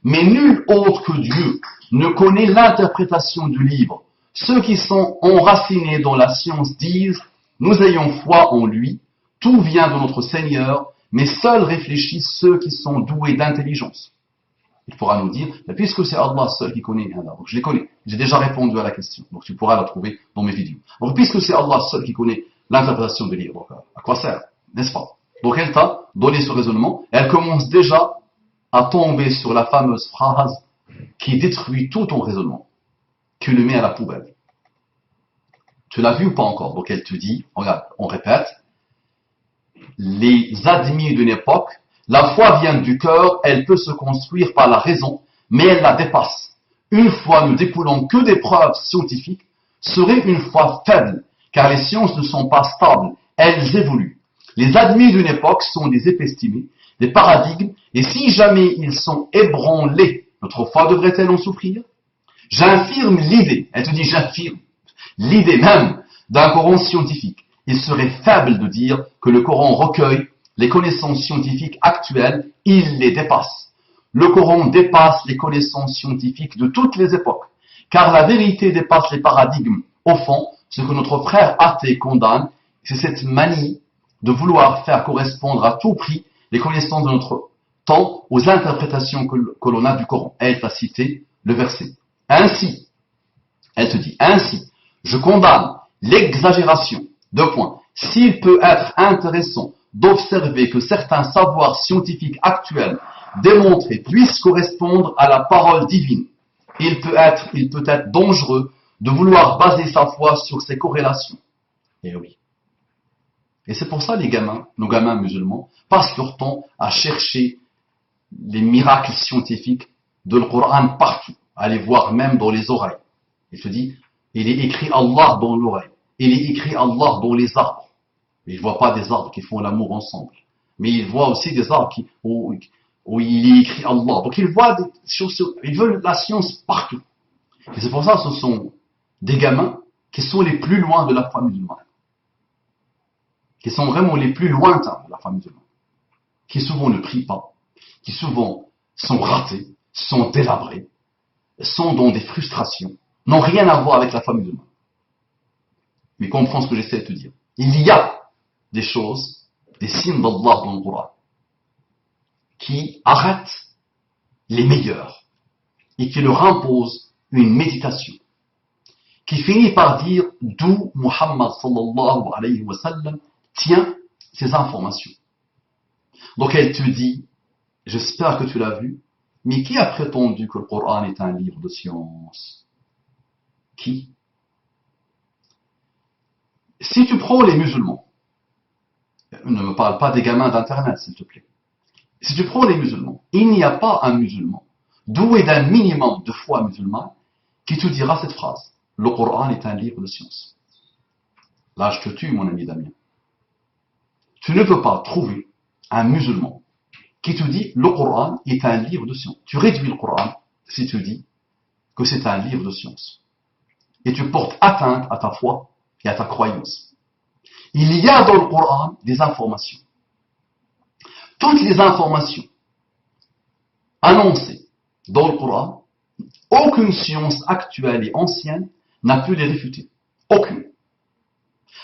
Mais nul autre que Dieu ne connaît l'interprétation du livre. Ceux qui sont enracinés dans la science disent « Nous ayons foi en lui, tout vient de notre Seigneur, mais seuls réfléchissent ceux qui sont doués d'intelligence. » Il pourra nous dire « Puisque c'est Allah seul qui connaît, donc je les connais, j'ai déjà répondu à la question, donc tu pourras la trouver dans mes vidéos. Donc puisque c'est Allah seul qui connaît l'interprétation du livre, donc, à quoi sert, n'est-ce pas? Donc elle t'a donné ce raisonnement, et elle commence déjà à tomber sur la fameuse phrase qui détruit tout ton raisonnement, qui le met à la poubelle. Tu l'as vu ou pas encore? Donc elle te dit, regarde, on répète, les admis d'une époque, la foi vient du cœur, elle peut se construire par la raison, mais elle la dépasse. Une foi ne découlant que des preuves scientifiques serait une foi faible, car les sciences ne sont pas stables, elles évoluent. Les admis d'une époque sont des épistémés, des paradigmes, et si jamais ils sont ébranlés, notre foi devrait-elle en souffrir? J'infirme l'idée, elle te dit j'infirme, l'idée même d'un Coran scientifique. Il serait faible de dire que le Coran recueille les connaissances scientifiques actuelles, il les dépasse. Le Coran dépasse les connaissances scientifiques de toutes les époques, car la vérité dépasse les paradigmes. Au fond, ce que notre frère athée condamne, c'est cette manie de vouloir faire correspondre à tout prix les connaissances de notre temps aux interprétations que l'on a du Coran. Elle t'a cité le verset. Ainsi, elle te dit, ainsi, je condamne l'exagération. Deux points. S'il peut être intéressant d'observer que certains savoirs scientifiques actuels démontrés puissent correspondre à la parole divine, il peut être dangereux de vouloir baser sa foi sur ces corrélations. Et oui. Et c'est pour ça les gamins, nos gamins musulmans, passent leur temps à chercher les miracles scientifiques de le Coran partout, à les voir même dans les oreilles. Il te dit, il est écrit Allah dans l'oreille, il est écrit Allah dans les arbres. Il ne voit pas des arbres qui font l'amour ensemble, mais il voit aussi des arbres où il est écrit Allah. Donc il voit des choses, il veut la science partout. Et c'est pour ça que ce sont des gamins qui sont les plus loin de la foi musulmane, qui sont vraiment les plus lointains de la foi musulmane, qui souvent ne prient pas, qui souvent sont ratés, sont délabrés, sont dans des frustrations, n'ont rien à voir avec la foi musulmane. Mais comprends ce que j'essaie de te dire. Il y a des choses, des signes d'Allah dans le Coran, qui arrêtent les meilleurs et qui leur imposent une méditation, qui finit par dire d'où Muhammad sallallahu alayhi wa sallam tient ces informations. Donc elle te dit, j'espère que tu l'as vu, mais qui a prétendu que le Coran est un livre de science? Qui? Si tu prends les musulmans, ne me parle pas des gamins d'internet s'il te plaît. Si tu prends les musulmans, il n'y a pas un musulman doué d'un minimum de foi musulmane qui te dira cette phrase. Le Coran est un livre de science. Là je te tue mon ami Damien. Tu ne peux pas trouver un musulman qui te dit le Coran est un livre de science. Tu réduis le Coran si tu dis que c'est un livre de science. Et tu portes atteinte à ta foi et à ta croyance. Il y a dans le Coran des informations. Toutes les informations annoncées dans le Coran, aucune science actuelle et ancienne n'a pu les réfuter. Aucune.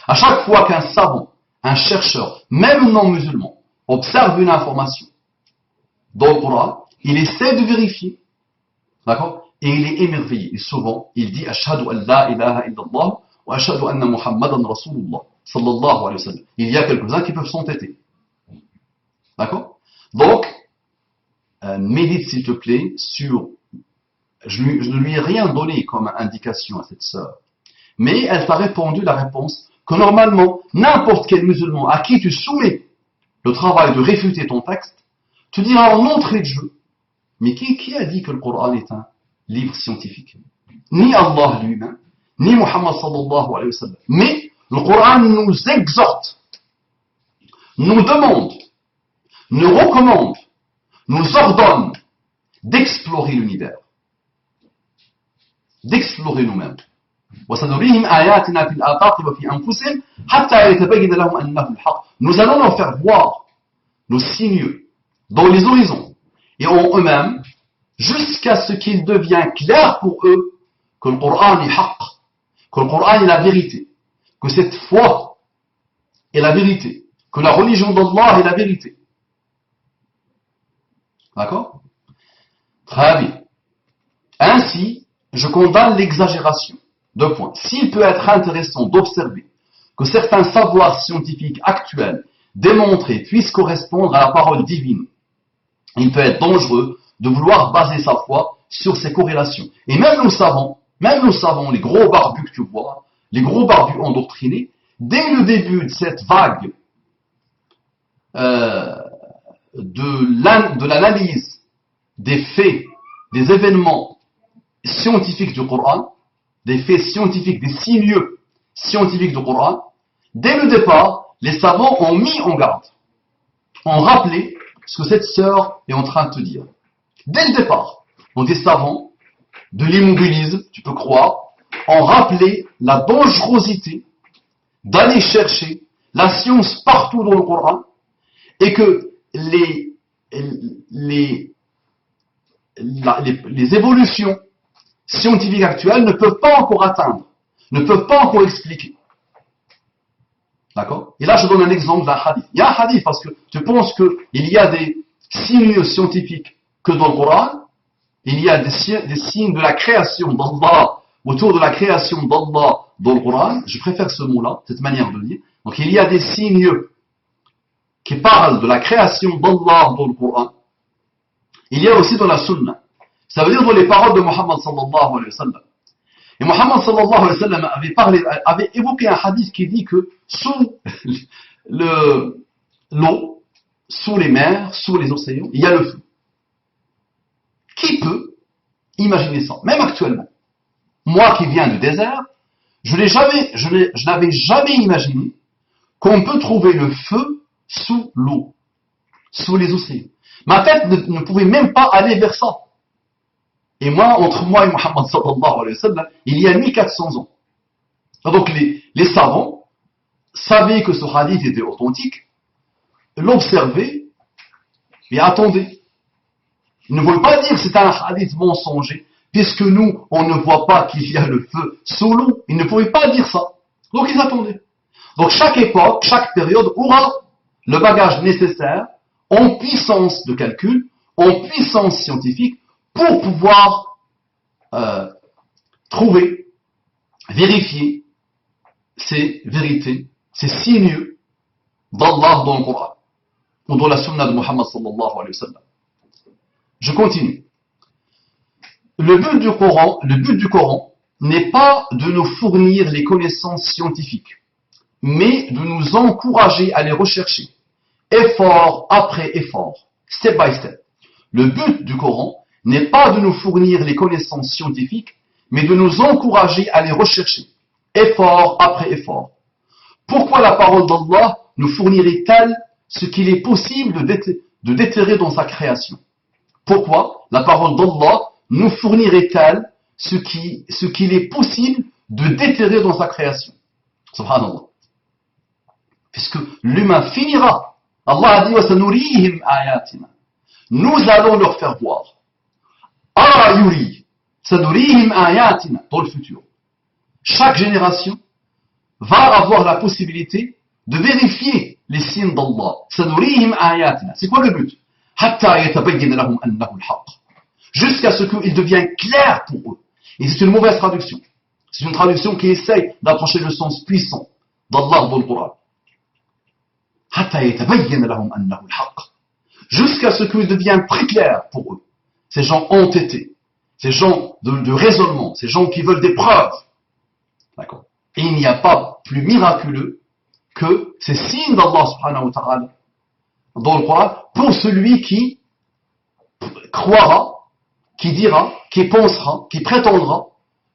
À chaque fois qu'un savant, un chercheur, même non musulman, observe une information dans le Coran, il essaie de vérifier, d'accord? Et il est émerveillé. Et souvent, il dit Ashhadu an la ilaha illallah wa ashhadu anna Muhammadan Rasulullah sallallahu alayhi wa sallam. Il y a quelques-uns qui peuvent s'entêter. D'accord? Donc, médite s'il te plaît sur. Je ne lui ai rien donné comme indication à cette sœur. Mais elle t'a répondu la réponse que normalement, n'importe quel musulman à qui tu soumets le travail de réfuter ton texte, te dira en entrée de jeu, mais qui a dit que le Coran est un livre scientifique? Ni Allah lui-même, ni Muhammad sallallahu alayhi wa sallam. Mais le Coran nous exhorte, nous demande, nous recommande, nous ordonne d'explorer l'univers, d'explorer nous-mêmes. وَسَنُرِيهِمْ آيَاتِنَا فِي الْآفَاقِ وَفِي أَنفُسِهِمْ حَتَّى يَتَبَيَّنَ لَهُمْ أَنَّهُ الْحَقُّ. Nous allons leur faire voir nos signes dans les horizons et en eux-mêmes jusqu'à ce qu'il devienne clair pour eux que le Coran est haqq, que le Coran est la vérité, que cette foi est la vérité, que la religion d'Allah est la vérité. D'accord? Très bien. Ainsi, je condamne l'exagération. Deux points. S'il peut être intéressant d'observer que certains savoirs scientifiques actuels démontrés puissent correspondre à la parole divine, il peut être dangereux de vouloir baser sa foi sur ces corrélations. Et même nous savons, les gros barbus que tu vois, les gros barbus endoctrinés, dès le début de cette vague de l'analyse des faits, des événements scientifiques du Coran, des faits scientifiques, des signes scientifiques du Coran, dès le départ, les savants ont mis en garde, ont rappelé ce que cette sœur est en train de te dire. Dès le départ, donc des savants de l'immobilisme, tu peux croire, ont rappelé la dangerosité d'aller chercher la science partout dans le Coran et que les évolutions scientifiques actuelles ne peuvent pas encore atteindre, ne peuvent pas encore expliquer. D'accord? Et là, je donne un exemple d'un hadith. Il y a un hadith parce que tu penses qu'il y a des signes scientifiques que dans le Coran, il y a des signes de la création d'Allah, autour de la création d'Allah dans le Coran. Je préfère ce mot-là, cette manière de dire. Donc, il y a des signes qui parlent de la création d'Allah dans le Coran. Il y a aussi dans la Sunna. Ça veut dire dans les paroles de Muhammad sallallahu alayhi wa sallam. Et Muhammad sallallahu alayhi wa sallam avait évoqué un hadith qui dit que sous l'eau, sous les mers, sous les océans, il y a le feu. Qui peut imaginer ça? Même actuellement. Moi qui viens du désert, je n'avais jamais imaginé qu'on peut trouver le feu sous l'eau, sous les océans. Ma tête ne pouvait même pas aller vers ça. Et moi, entre moi et Muhammad sallallahu alayhi wa sallam, il y a 1400 ans. Donc les savants savaient que ce hadith était authentique, l'observaient et attendaient. Ils ne voulaient pas dire que c'est un hadith mensonger, puisque nous, on ne voit pas qu'il y a le feu sous l'eau. Ils ne pouvaient pas dire ça. Donc ils attendaient. Donc chaque époque, chaque période aura le bagage nécessaire en puissance de calcul, en puissance scientifique, pour pouvoir trouver, vérifier ces vérités, ces signes d'Allah dans le Coran, ou dans la Sunna de Muhammad sallallahu alayhi wa sallam. Je continue. Le but du Coran n'est pas de nous fournir les connaissances scientifiques, mais de nous encourager à les rechercher, effort après effort, step by step. Le but du Coran n'est pas de nous fournir les connaissances scientifiques, mais de nous encourager à les rechercher, effort après effort. Pourquoi la parole d'Allah nous fournirait-elle ce qu'il est possible de déterrer dans sa création. Pourquoi? La parole d'Allah nous fournirait-elle ce qu'il est possible de déterrer dans sa création? Subhanallah. Puisque l'humain finira. Allah a dit وَسَنُرِيهِمْ آيَاتِنَا. Nous allons leur faire voir. سَنُرِيهِمْ آيَاتِنَا. Dans le futur. Chaque génération va avoir la possibilité de vérifier les signes d'Allah. سَنُرِيهِمْ آيَاتِنَا. C'est quoi le but? حَتَّى يَتَبَيَّنَ لَهُمْ أَنَّهُ الْحَقُّ. Jusqu'à ce qu'il devienne clair pour eux. Et c'est une mauvaise traduction. C'est une traduction qui essaye d'approcher le sens puissant d'Allah dans le Coran. Jusqu'à ce qu'il devienne très clair pour eux. Ces gens entêtés, ces gens de raisonnement, ces gens qui veulent des preuves. D'accord. Et il n'y a pas plus miraculeux que ces signes d'Allah subhanahu wa ta'ala dans le Coran pour celui qui croira, qui dira, qui pensera, qui prétendra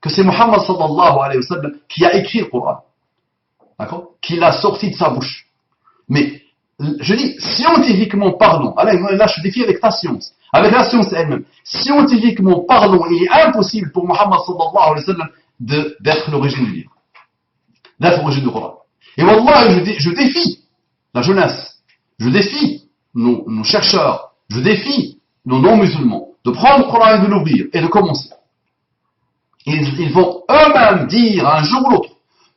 que c'est Muhammad sallallahu alayhi wa sallam qui a écrit le Coran. D'accord? Qui l'a sorti de sa bouche. Mais, je dis, scientifiquement parlons, là je défie avec ta science, avec la science elle-même, scientifiquement parlons, il est impossible pour Muhammad sallallahu alayhi wa sallam d'être l'origine du livre, d'être l'origine du Coran. Et wallah, je défie la jeunesse, je défie nos chercheurs, je défie nos non-musulmans de prendre le Coran et de l'ouvrir et de commencer. Ils vont eux-mêmes dire un jour ou l'autre,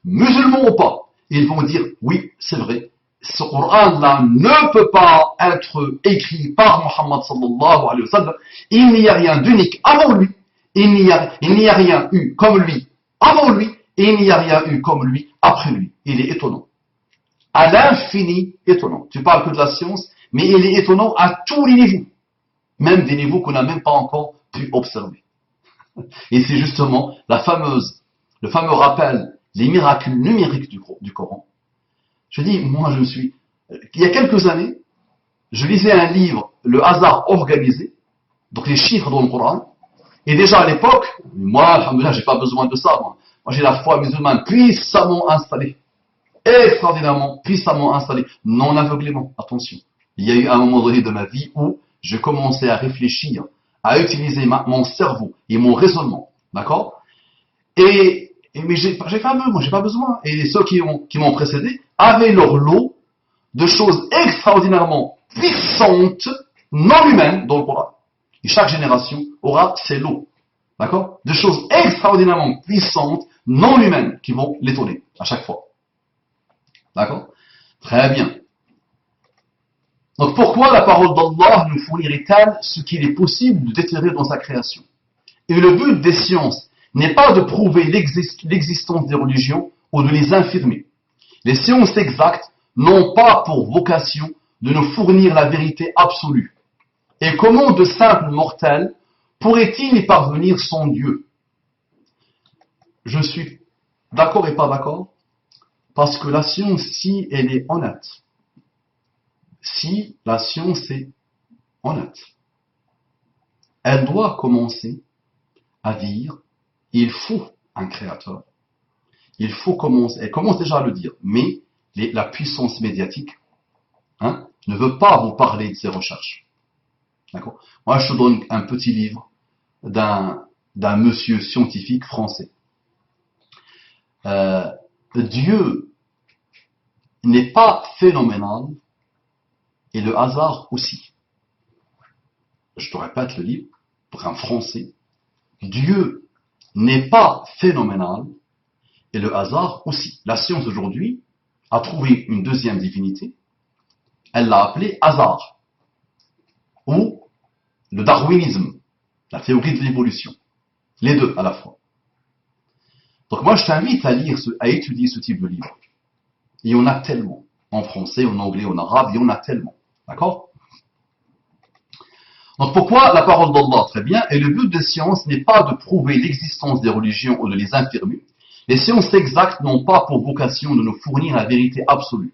musulmans ou pas, ils vont dire, oui, c'est vrai, ce Coran-là ne peut pas être écrit par Muhammad sallallahu alayhi wa sallam. Il n'y a rien d'unique avant lui. Il n'y a rien eu comme lui avant lui. Et il n'y a rien eu comme lui après lui. Il est étonnant. À l'infini étonnant. Tu parles que de la science, mais il est étonnant à tous les niveaux. Même des niveaux qu'on n'a même pas encore pu observer. Et c'est justement le fameux rappel, les miracles numériques du Coran. Je dis, moi il y a quelques années, je lisais un livre, Le hasard organisé, donc les chiffres dans le Coran, et déjà à l'époque, moi, alhamdoulilah, j'ai pas besoin de ça, moi j'ai la foi musulmane puissamment installée, extraordinairement puissamment installée, non aveuglément, attention. Il y a eu un moment donné de ma vie où je commençais à réfléchir, à utiliser mon cerveau et mon raisonnement, d'accord? Mais j'ai fameux, moi j'ai pas besoin. Et ceux qui m'ont précédé avaient leur lot de choses extraordinairement puissantes, non humaines dans le Coran. Et chaque génération aura ses lots, d'accord? De choses extraordinairement puissantes, non humaines, qui vont l'étonner à chaque fois. D'accord? Très bien. Donc pourquoi la parole d'Allah nous fournirait-elle ce qu'il est possible de déterrer dans sa création? Et le but des sciences n'est pas de prouver l'existence des religions ou de les infirmer. Les sciences exactes n'ont pas pour vocation de nous fournir la vérité absolue. Et comment de simples mortels pourraient-ils y parvenir sans Dieu? Je suis d'accord et pas d'accord, parce que la science, si elle est honnête, si la science est honnête, elle doit commencer à dire il faut un créateur. Il faut commencer, elle commence déjà à le dire, mais la puissance médiatique ne veut pas vous parler de ses recherches. D'accord? Moi, je te donne un petit livre d'un monsieur scientifique français. Dieu n'est pas phénoménal et le hasard aussi. Je te répète le livre, pour un Français. Dieu n'est pas phénoménal et le hasard aussi. La science aujourd'hui a trouvé une deuxième divinité. Elle l'a appelée hasard ou le darwinisme, la théorie de l'évolution. Les deux à la fois. Donc moi je t'invite à étudier ce type de livre. Il y en a tellement. En français, en anglais, en arabe, il y en a tellement. D'accord? Donc pourquoi la parole d'Allah? Très bien. Et le but des sciences n'est pas de prouver l'existence des religions ou de les infirmer. Les sciences exactes n'ont pas pour vocation de nous fournir la vérité absolue.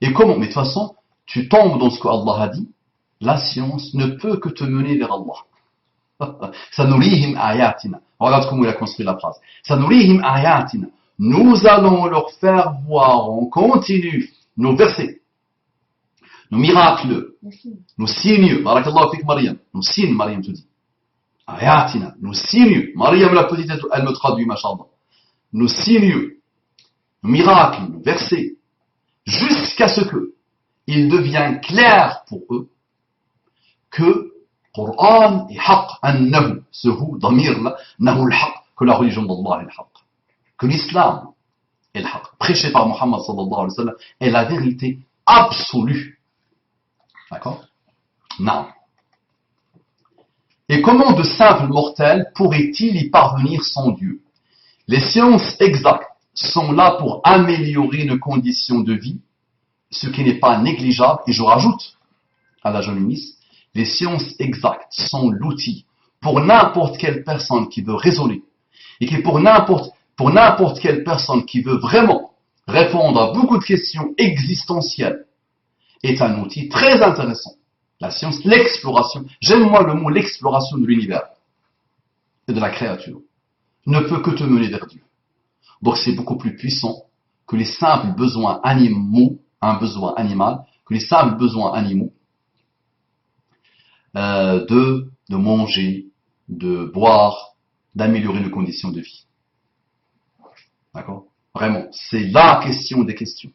Et comment? Mais de toute façon, tu tombes dans ce que Allah a dit. La science ne peut que te mener vers Allah. Sanurihim ayatina. Regarde comment il a construit la phrase. Sanurihim ayatina. Nous allons leur faire voir, on continue nos versets. nos miracles, nos signes, barakallahu fik Mariam, nos signes, Mariam te dit. Ayatina, nos signes, Mariam la petite, elle me traduit, machallah. Nos signes, nos miracles, nos versets, jusqu'à ce que il devient clair pour eux que Coran est haq, annahu, ce hu, damir là, nahu al-haq, que la religion d'Allah est haq, que l'islam est le haq, prêché par Muhammad sallallahu alayhi wa sallam, est la vérité absolue. D'accord? Non. Et comment de simples mortels pourraient-ils y parvenir sans Dieu? Les sciences exactes sont là pour améliorer nos conditions de vie, ce qui n'est pas négligeable, et je rajoute à la jeune miss, les sciences exactes sont l'outil pour n'importe quelle personne qui veut raisonner, et qui pour n'importe quelle personne qui veut vraiment répondre à beaucoup de questions existentielles, est un outil très intéressant. La science, l'exploration, j'aime moi le mot l'exploration de l'univers et de la créature, ne peut que te mener vers Dieu. Donc c'est beaucoup plus puissant que les simples besoins animaux, un besoin animal, que les simples besoins animaux de manger, de boire, d'améliorer nos conditions de vie. D'accord? Vraiment, c'est la question des questions.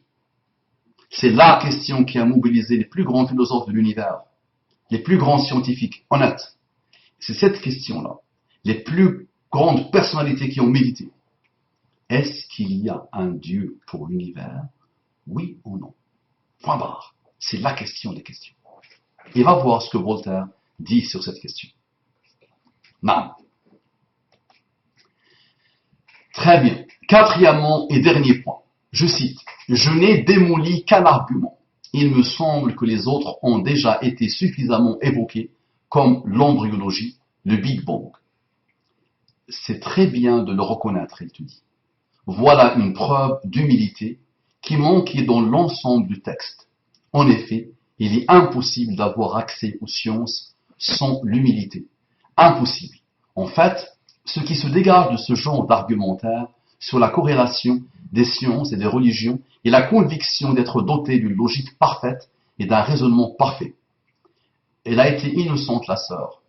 C'est la question qui a mobilisé les plus grands philosophes de l'univers, les plus grands scientifiques, honnêtes. C'est cette question-là. Les plus grandes personnalités qui ont médité. Est-ce qu'il y a un Dieu pour l'univers? Oui ou non? Point barre. C'est la question des questions. Et va voir ce que Voltaire dit sur cette question. Non. Très bien. Quatrièmement et dernier point. Je cite. Je n'ai démoli qu'un argument. Il me semble que les autres ont déjà été suffisamment évoqués, comme l'embryologie, le Big Bang. C'est très bien de le reconnaître, il te dit. Voilà une preuve d'humilité qui manquait dans l'ensemble du texte. En effet, il est impossible d'avoir accès aux sciences sans l'humilité. Impossible. En fait, ce qui se dégage de ce genre d'argumentaire sur la corrélation des sciences et des religions est la conviction d'être doté d'une logique parfaite et d'un raisonnement parfait. Elle a été innocente, la sœur.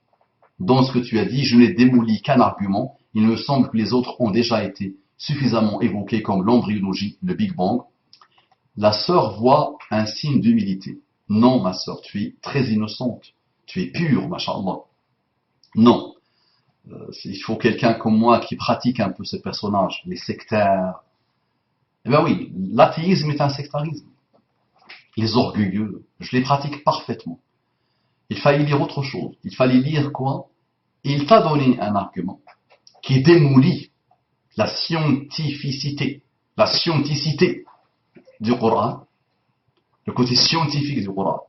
Dans ce que tu as dit, je n'ai démoli qu'un argument. Il me semble que les autres ont déjà été suffisamment évoqués comme l'embryologie, le Big Bang. La sœur voit un signe d'humilité. Non, ma sœur, tu es très innocente. Tu es pure, machallah. Non. Il faut quelqu'un comme moi qui pratique un peu ce personnage, les sectaires. Eh bien oui, l'athéisme est un sectarisme. Les orgueilleux, je les pratique parfaitement. Il fallait lire autre chose. Il fallait lire quoi? Il t'a donné un argument qui démolit la scientificité du Coran, le côté scientifique du Coran.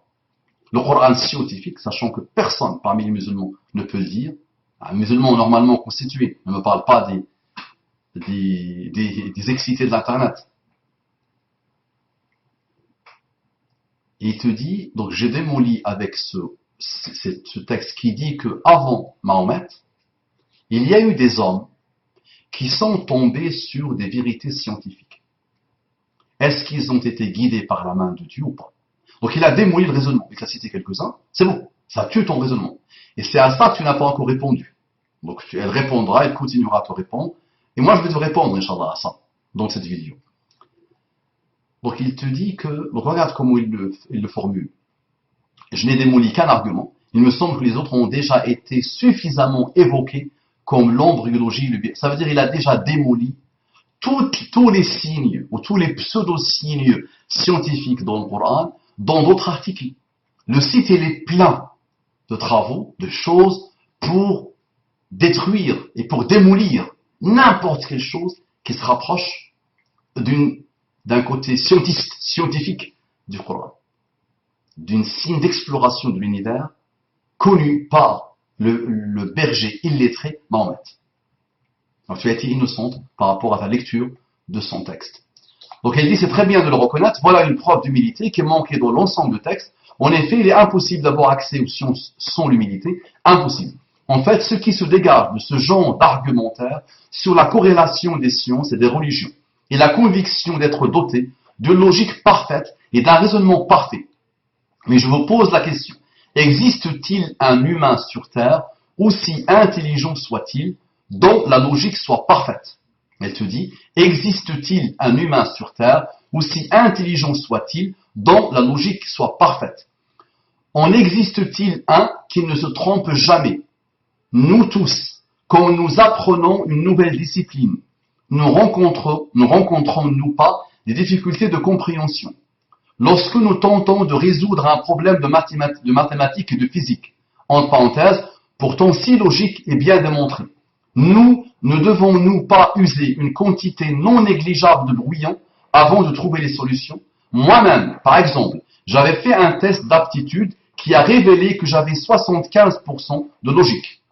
Le Coran scientifique, sachant que personne parmi les musulmans ne peut le dire. Un musulman normalement constitué ne me parle pas des excités de l'internet. Et il te dit, donc j'ai démoli avec ce texte qui dit que avant Mahomet, il y a eu des hommes qui sont tombés sur des vérités scientifiques. Est-ce qu'ils ont été guidés par la main de Dieu ou pas? Donc il a démoli le raisonnement. Il a cité quelques-uns. C'est bon, ça tue ton raisonnement. Et c'est à ça que tu n'as pas encore répondu. Donc elle répondra, elle continuera à te répondre. Et moi je vais te répondre, Inch'Allah, à ça, dans cette vidéo. Donc il te dit que, donc regarde comment il le formule. Je n'ai démoli qu'un argument. Il me semble que les autres ont déjà été suffisamment évoqués comme l'embryologie. Ça veut dire qu'il a déjà démoli tous les signes ou tous les pseudo-signes scientifiques dans le Coran, dans d'autres articles. Le site il est plein de travaux, de choses pour détruire et pour démolir n'importe quelle chose qui se rapproche d'un côté scientifique du Coran, d'une signe d'exploration de l'univers connu par le berger illettré Mahomet. Donc tu as été innocente par rapport à ta lecture de son texte. Donc elle dit c'est très bien de le reconnaître, voilà une preuve d'humilité qui est manquée dans l'ensemble du texte. En effet, il est impossible d'avoir accès aux sciences sans l'humilité, impossible. En fait, ce qui se dégage de ce genre d'argumentaire sur la corrélation des sciences et des religions, et la conviction d'être doté d'une logique parfaite et d'un raisonnement parfait, Mais je vous pose la question, existe-t-il un humain sur Terre, aussi intelligent soit-il, dont la logique soit parfaite? Elle te dit, existe-t-il un humain sur Terre, aussi intelligent soit-il, dont la logique soit parfaite? En existe-t-il un qui ne se trompe jamais? Nous tous, quand nous apprenons une nouvelle discipline, ne rencontrons-nous pas des difficultés de compréhension? Lorsque nous tentons de résoudre un problème de mathématiques et de physique, entre parenthèses, pourtant si logique et bien démontré, nous ne devons-nous pas user une quantité non négligeable de brouillon avant de trouver les solutions? Moi-même, par exemple, j'avais fait un test d'aptitude qui a révélé que j'avais 75% de logique.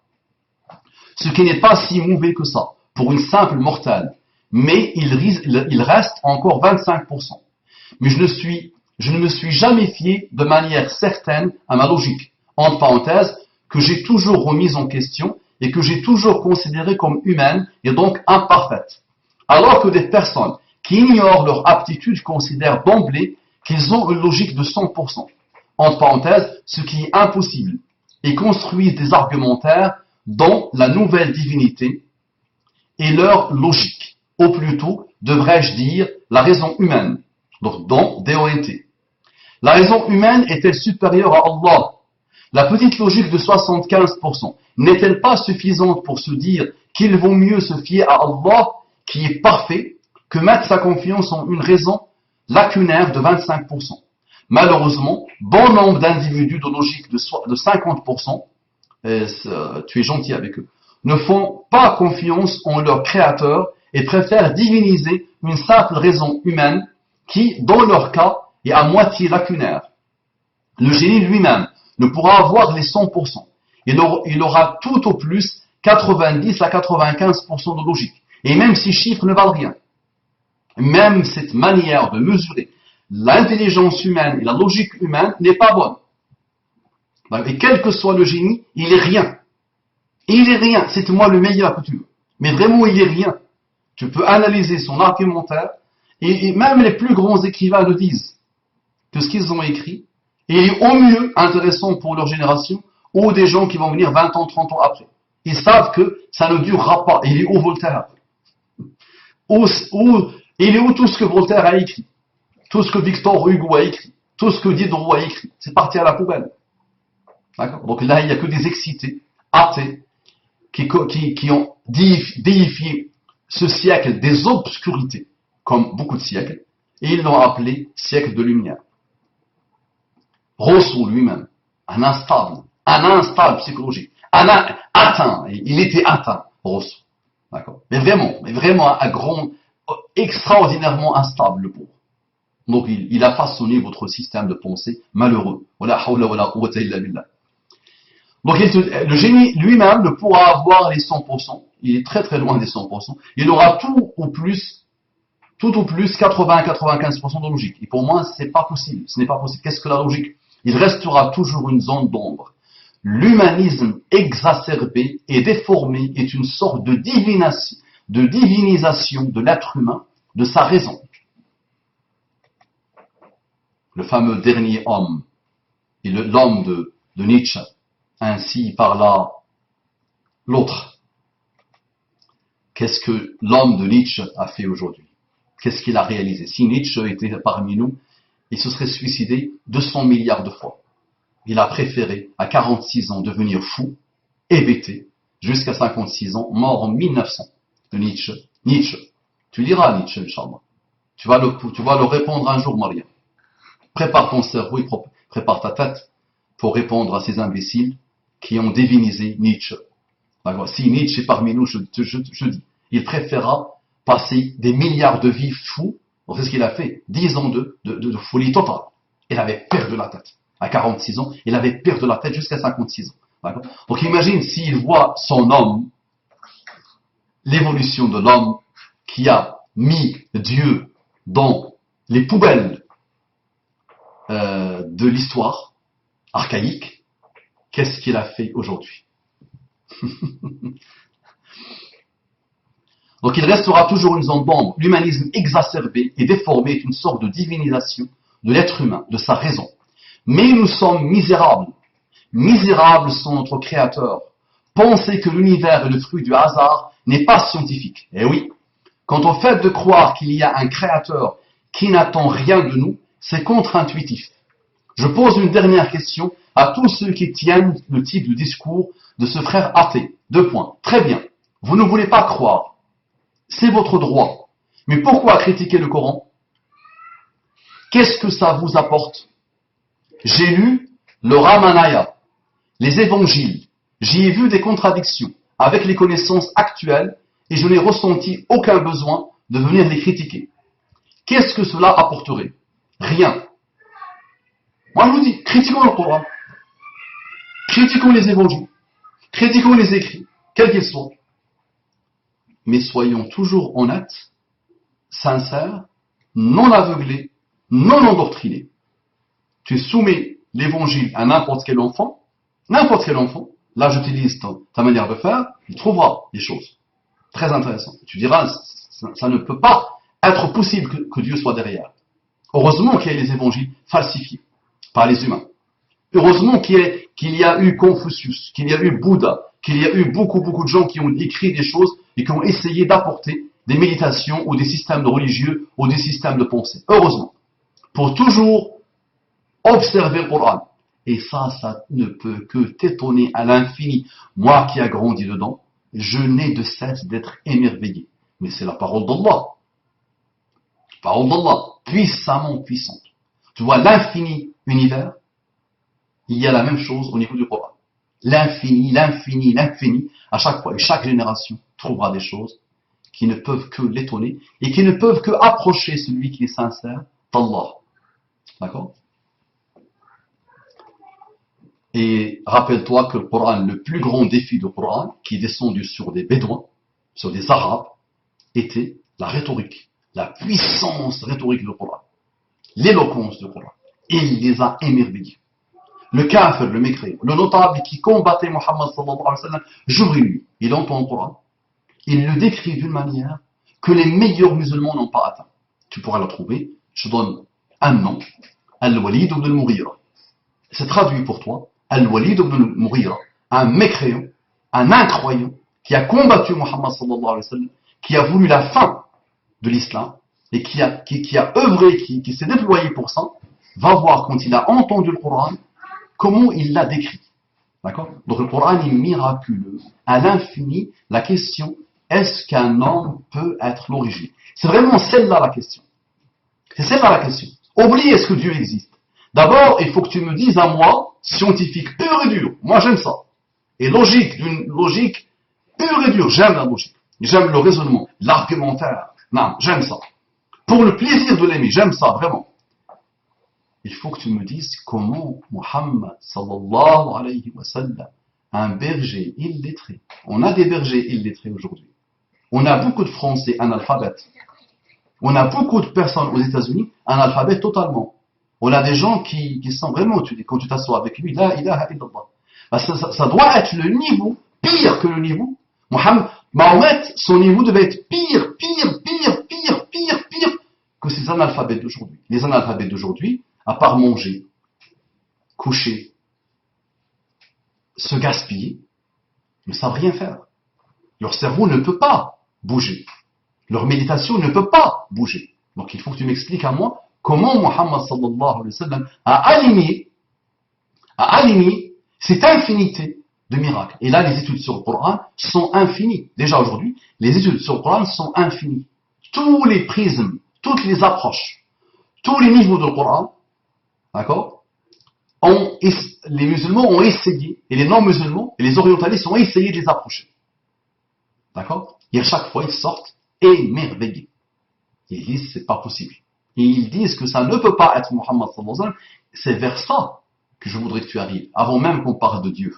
Ce qui n'est pas si mauvais que ça, pour une simple mortelle, mais il reste encore 25%. Mais je ne me suis jamais fié de manière certaine à ma logique, entre parenthèses, que j'ai toujours remise en question et que j'ai toujours considérée comme humaine et donc imparfaite. Alors que des personnes qui ignorent leur aptitude considèrent d'emblée qu'ils ont une logique de 100%, entre parenthèses, ce qui est impossible, et construisent des argumentaires dont la nouvelle divinité est leur logique, ou plutôt, devrais-je dire, la raison humaine, donc dans DONT. La raison humaine est-elle supérieure à Allah? La petite logique de 75% n'est-elle pas suffisante pour se dire qu'il vaut mieux se fier à Allah, qui est parfait, que mettre sa confiance en une raison lacunaire de 25%? Malheureusement, bon nombre d'individus de logique de 50%, tu es gentil avec eux, ne font pas confiance en leur créateur et préfèrent diviniser une simple raison humaine qui, dans leur cas, est à moitié lacunaire. Le génie lui-même ne pourra avoir les 100%. Il aura tout au plus 90 à 95% de logique. Et même ces chiffres ne valent rien. Même cette manière de mesurer l'intelligence humaine et la logique humaine n'est pas bonne. Et quel que soit le génie, il est rien. Il est rien. C'est moi le meilleur que tu veux. Mais vraiment, il est rien. Tu peux analyser son argumentaire et même les plus grands écrivains le disent. Que ce qu'ils ont écrit est au mieux intéressant pour leur génération ou des gens qui vont venir 20 ans, 30 ans après. Ils savent que ça ne durera pas. Il est où Voltaire? Il est où tout ce que Voltaire a écrit? Tout ce que Victor Hugo a écrit? Tout ce que Diderot a écrit? C'est parti à la poubelle. D'accord? Donc là, il n'y a que des excités, athées, qui ont déifié ce siècle des obscurités, comme beaucoup de siècles, et ils l'ont appelé siècle de lumière. Rousseau lui-même, un instable psychologique, atteint, il était atteint, Rousseau. D'accord? Mais vraiment extraordinairement instable, le pauvre. Donc il a façonné votre système de pensée malheureux. Donc le génie lui-même ne pourra avoir les 100%, il est très très loin des 100%, il aura tout au plus 80-95% de logique. Et pour moi, ce n'est pas possible. Qu'est-ce que la logique? Il restera toujours une zone d'ombre. L'humanisme exacerbé et déformé est une sorte de divinisation de l'être humain, de sa raison. Le fameux dernier homme, et l'homme de Nietzsche, ainsi parla l'autre. Qu'est-ce que l'homme de Nietzsche a fait aujourd'hui? Qu'est-ce qu'il a réalisé? Si Nietzsche était parmi nous, il se serait suicidé 200 milliards de fois. Il a préféré, à 46 ans, devenir fou, hébété, jusqu'à 56 ans, mort en 1900, de Nietzsche. Tu liras Nietzsche, Inch'Allah. Tu vas le répondre un jour, Maria. Prépare ton cerveau et prépare ta tête pour répondre à ces imbéciles qui ont divinisé Nietzsche. Si Nietzsche est parmi nous, je dis, il préférera passer des milliards de vies fous. C'est ce qu'il a fait, 10 ans de folie totale. Il avait perdu la tête. À 46 ans, il avait perdu la tête jusqu'à 56 ans. D'accord? Donc imagine s'il voit son homme, l'évolution de l'homme qui a mis Dieu dans les poubelles de l'histoire archaïque, qu'est-ce qu'il a fait aujourd'hui? Donc il restera toujours une zone d'ombre. L'humanisme exacerbé et déformé est une sorte de divinisation de l'être humain, de sa raison. Mais nous sommes misérables. Misérables sont notre Créateur. Penser que l'univers est le fruit du hasard n'est pas scientifique. Eh oui, quant au fait de croire qu'il y a un Créateur qui n'attend rien de nous, c'est contre-intuitif. Je pose une dernière question à tous ceux qui tiennent le type de discours de ce frère athée. 2 points. Très bien. Vous ne voulez pas croire. C'est votre droit. Mais pourquoi critiquer le Coran? Qu'est-ce que ça vous apporte? J'ai lu le Ramanaya, les évangiles. J'y ai vu des contradictions avec les connaissances actuelles et je n'ai ressenti aucun besoin de venir les critiquer. Qu'est-ce que cela apporterait? Rien. Moi je vous dis, critiquons le Coran. Critiquons les évangiles. Critiquons les écrits, quels qu'ils soient. Mais soyons toujours honnêtes, sincères, non aveuglés, non endoctrinés. Tu soumets l'évangile à n'importe quel enfant, là j'utilise ta manière de faire, il trouvera des choses très intéressantes. Tu diras, ça ne peut pas être possible que Dieu soit derrière. Heureusement qu'il y a les évangiles falsifiés par les humains. Heureusement qu'il y a eu Confucius, qu'il y a eu Bouddha, qu'il y a eu beaucoup de gens qui ont écrit des choses et qui ont essayé d'apporter des méditations ou des systèmes religieux ou des systèmes de pensée. Heureusement. Pour toujours observer le Coran. Et ça ne peut que t'étonner à l'infini. Moi qui ai grandi dedans, je n'ai de cesse d'être émerveillé. Mais c'est la parole d'Allah. Parole d'Allah, puissamment puissante. Tu vois l'infini univers, il y a la même chose au niveau du Coran. L'infini, à chaque fois, et chaque génération trouvera des choses qui ne peuvent que l'étonner et qui ne peuvent que approcher celui qui est sincère d'Allah. D'accord? Et rappelle-toi que le Coran, le plus grand défi du Coran, qui est descendu sur des Bédouins, sur des Arabes, était la rhétorique, la puissance rhétorique du Coran, l'éloquence du Coran. Il les a émerveillés. Le kafir, le mécréant, le notable qui combattait Mohammed sallallahu alayhi wa sallam jour et nuit, il entend le Coran, il le décrit d'une manière que les meilleurs musulmans n'ont pas atteint. Tu pourras le trouver, je donne un nom, Al-Walid ibn al-Mughira. C'est traduit pour toi, Al-Walid ibn al-Mughira, un mécréant, un incroyant, qui a combattu Mohammed sallallahu alayhi wa sallam, qui a voulu la fin de l'islam, et qui a œuvré, qui s'est déployé pour ça, va voir quand il a entendu le Coran, comment il l'a décrit. D'accord? Donc le Coran est miraculeux. À l'infini, la question, est-ce qu'un homme peut être l'origine? C'est vraiment celle-là la question. C'est celle-là la question. Oublie est-ce que Dieu existe. D'abord, il faut que tu me dises à moi, scientifique pur et dur, moi j'aime ça. Et logique, d'une logique pure et dure, j'aime la logique. J'aime le raisonnement, l'argumentaire. Non, j'aime ça. Pour le plaisir de l'aimer, j'aime ça, vraiment. Il faut que tu me dises comment Muhammad sallallahu alayhi wa sallam, un berger illettré. On a des bergers illettrés aujourd'hui. On a beaucoup de Français analphabètes. On a beaucoup de personnes aux États-Unis analphabètes totalement. On a des gens qui sont vraiment, quand tu t'assois avec lui, la ilaha illallah. Ça doit être le niveau, pire que le niveau. Mahomet, son niveau devait être pire que ces analphabètes d'aujourd'hui. Les analphabètes d'aujourd'hui, à part manger, coucher, se gaspiller, ne savent rien faire. Leur cerveau ne peut pas bouger. Leur méditation ne peut pas bouger. Donc il faut que tu m'expliques à moi comment Muhammad sallallahu alayhi wa sallam a aligné cette infinité de miracles. Et là, les études sur le Coran sont infinies. Déjà aujourd'hui, les études sur le Coran sont infinies. Tous les prismes, toutes les approches, tous les niveaux du Coran, d'accord, les musulmans ont essayé, et les non-musulmans, et les orientalistes ont essayé de les approcher. D'accord? Et à chaque fois, ils sortent émerveillés. Ils disent, c'est pas possible. Et ils disent que ça ne peut pas être Muhammad sallallahu alayhi wa sallam. C'est vers ça que je voudrais que tu arrives, avant même qu'on parle de Dieu.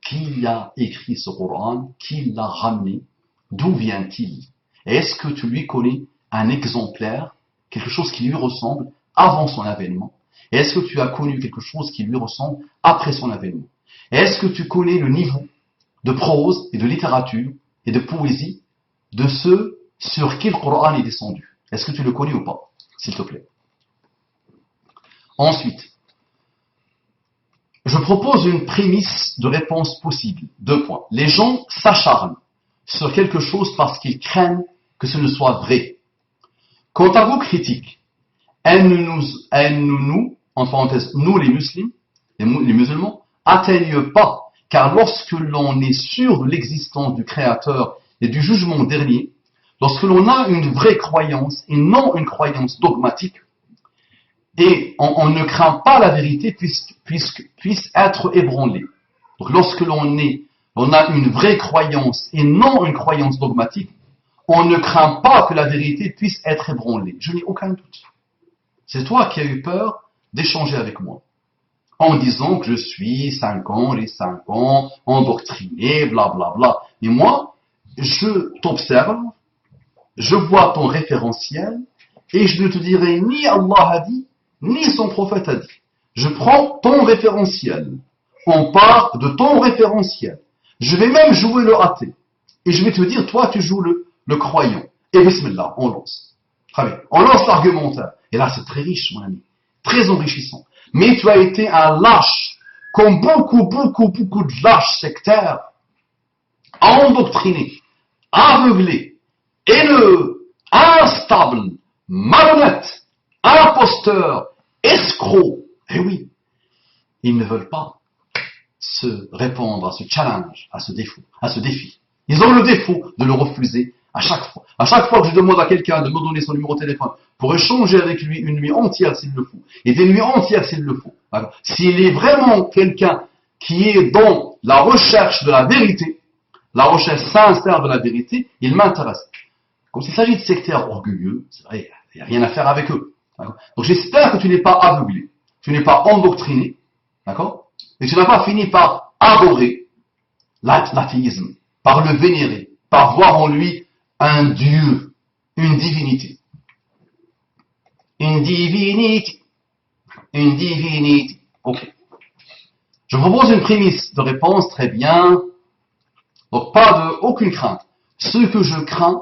Qui a écrit ce Coran? Qui l'a ramené? D'où vient-il? Et est-ce que tu lui connais un exemplaire, quelque chose qui lui ressemble avant son avènement? Et est-ce que tu as connu quelque chose qui lui ressemble après son avènement? Et est-ce que tu connais le niveau de prose et de littérature et de poésie de ceux sur qui le Coran est descendu? Est-ce que tu le connais ou pas? S'il te plaît. Ensuite, Je propose une prémisse de réponse possible. 2 points. Les gens s'acharnent sur quelque chose parce qu'ils craignent que ce ne soit vrai. Quant à vos critiques, elles nous, en parenthèse, nous les musulmans, les musulmans, atteignent pas, car lorsque l'on est sûr de l'existence du Créateur et du jugement dernier, lorsque l'on a une vraie croyance et non une croyance dogmatique, et on ne craint pas la vérité puisse être ébranlée. Donc lorsque on a une vraie croyance et non une croyance dogmatique, on ne craint pas que la vérité puisse être ébranlée. Je n'ai aucun doute. C'est toi qui as eu peur d'échanger avec moi, en disant que je suis 5 ans, les 5 ans, endoctriné, blablabla. Bla bla. Et moi, je t'observe, je vois ton référentiel, et je ne te dirai ni Allah a dit, ni son prophète a dit. Je prends ton référentiel. On part de ton référentiel. Je vais même jouer le athée. Et je vais te dire, toi, tu joues le croyant. Et bismillah, on lance. Très bien. On lance l'argumentaire. Et là, c'est très riche, mon ami. Très enrichissant. Mais tu as été un lâche, comme beaucoup de lâches sectaires, endoctrinés, aveuglés, haineux, instables, malhonnêtes, imposteurs, escrocs. Eh oui, ils ne veulent pas se répondre à ce challenge, à ce défi. Ils ont le défaut de le refuser à chaque fois. À chaque fois que je demande à quelqu'un de me donner son numéro de téléphone pour échanger avec lui une nuit entière s'il le faut, et des nuits entières s'il le faut. S'il est vraiment quelqu'un qui est dans la recherche de la vérité, la recherche sincère de la vérité, il m'intéresse. Quand il s'agit de sectaires orgueilleux, c'est vrai, il n'y a rien à faire avec eux. D'accord. Donc j'espère que tu n'es pas aveuglé, tu n'es pas endoctriné, d'accord, et tu n'as pas fini par adorer l'athéisme, par le vénérer, par voir en lui un Dieu, une divinité. Une divinité. Ok. Je propose une prémisse de réponse, très bien. Donc aucune crainte. Ce que je crains,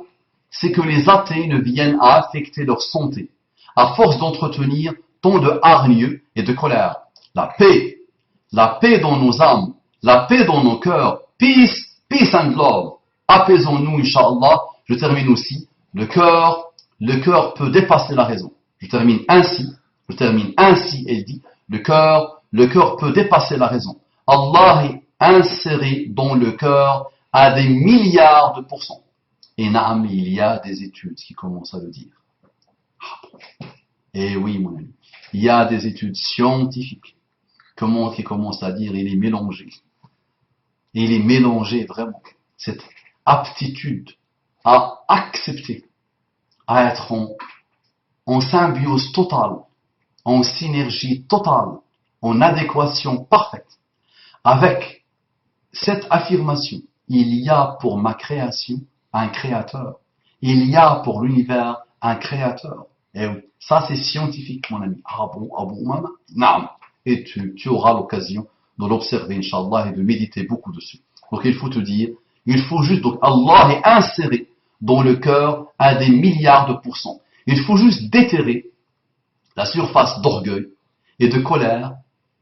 c'est que les athées ne viennent à affecter leur santé, à force d'entretenir tant de hargne et de colère. La paix dans nos âmes, la paix dans nos cœurs, peace and love. Apaisons-nous, Inch'Allah. Je termine aussi. Le cœur peut dépasser la raison. Je termine ainsi, elle dit, le cœur peut dépasser la raison. Allah est inséré dans le cœur à des milliards de pourcents. Et naam, il y a des études qui commencent à le dire. Et oui, mon ami, il y a des études scientifiques qui commencent à dire il est mélangé. Il est mélangé vraiment. Cette aptitude à accepter, à être en symbiose totale, en synergie totale, en adéquation parfaite avec cette affirmation. Il y a pour ma création un créateur. Il y a pour l'univers un créateur. Et oui, ça c'est scientifique, mon ami. Ah bon, maman? Non. Et tu auras l'occasion de l'observer, Inch'Allah, et de méditer beaucoup dessus. Donc il faut te dire, donc Allah est inséré dans le cœur à des milliards de pourcents. Il faut juste déterrer la surface d'orgueil et de colère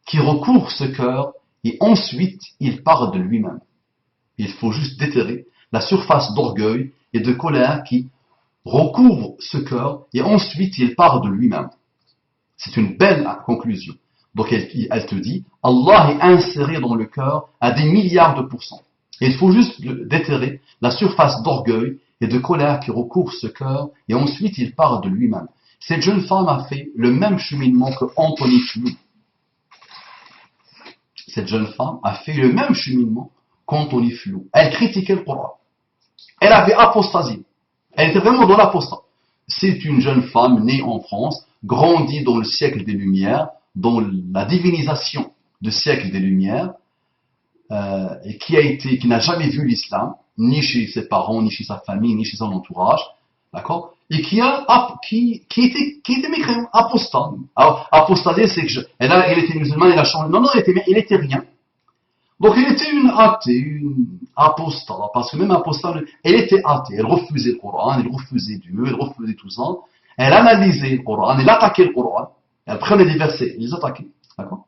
qui recouvre ce cœur et ensuite il part de lui-même. Il faut juste déterrer la surface d'orgueil et de colère qui recouvre ce cœur et ensuite il part de lui-même. C'est une belle conclusion. Donc elle te dit, Allah est inséré dans le cœur à des milliards de pourcents. Et il faut juste déterrer la surface d'orgueil et de colère qui recouvre ce cœur et ensuite il part de lui-même. Cette jeune femme a fait le même cheminement que Anthony Flew. Cette jeune femme a fait le même cheminement qu'Anthony Flew. Elle critiquait le Coran. Elle avait apostasié. Elle était vraiment dans l'apostat. C'est une jeune femme née en France, grandie dans le siècle des Lumières, dans la divinisation du siècle des Lumières, et qui n'a jamais vu l'islam, ni chez ses parents, ni chez sa famille, ni chez son entourage, d'accord, et qui était mécréant, apostat. Alors, apostaté, c'est que elle était musulmane, elle a changé. Non, elle était rien. Donc, elle était une athée, une apostat, parce que même apostat, elle était athée. Elle refusait le Coran, elle refusait Dieu, elle refusait tout ça. Elle analysait le Coran, elle attaquait le Coran. Elle prenait des versets, elle les attaquait, d'accord.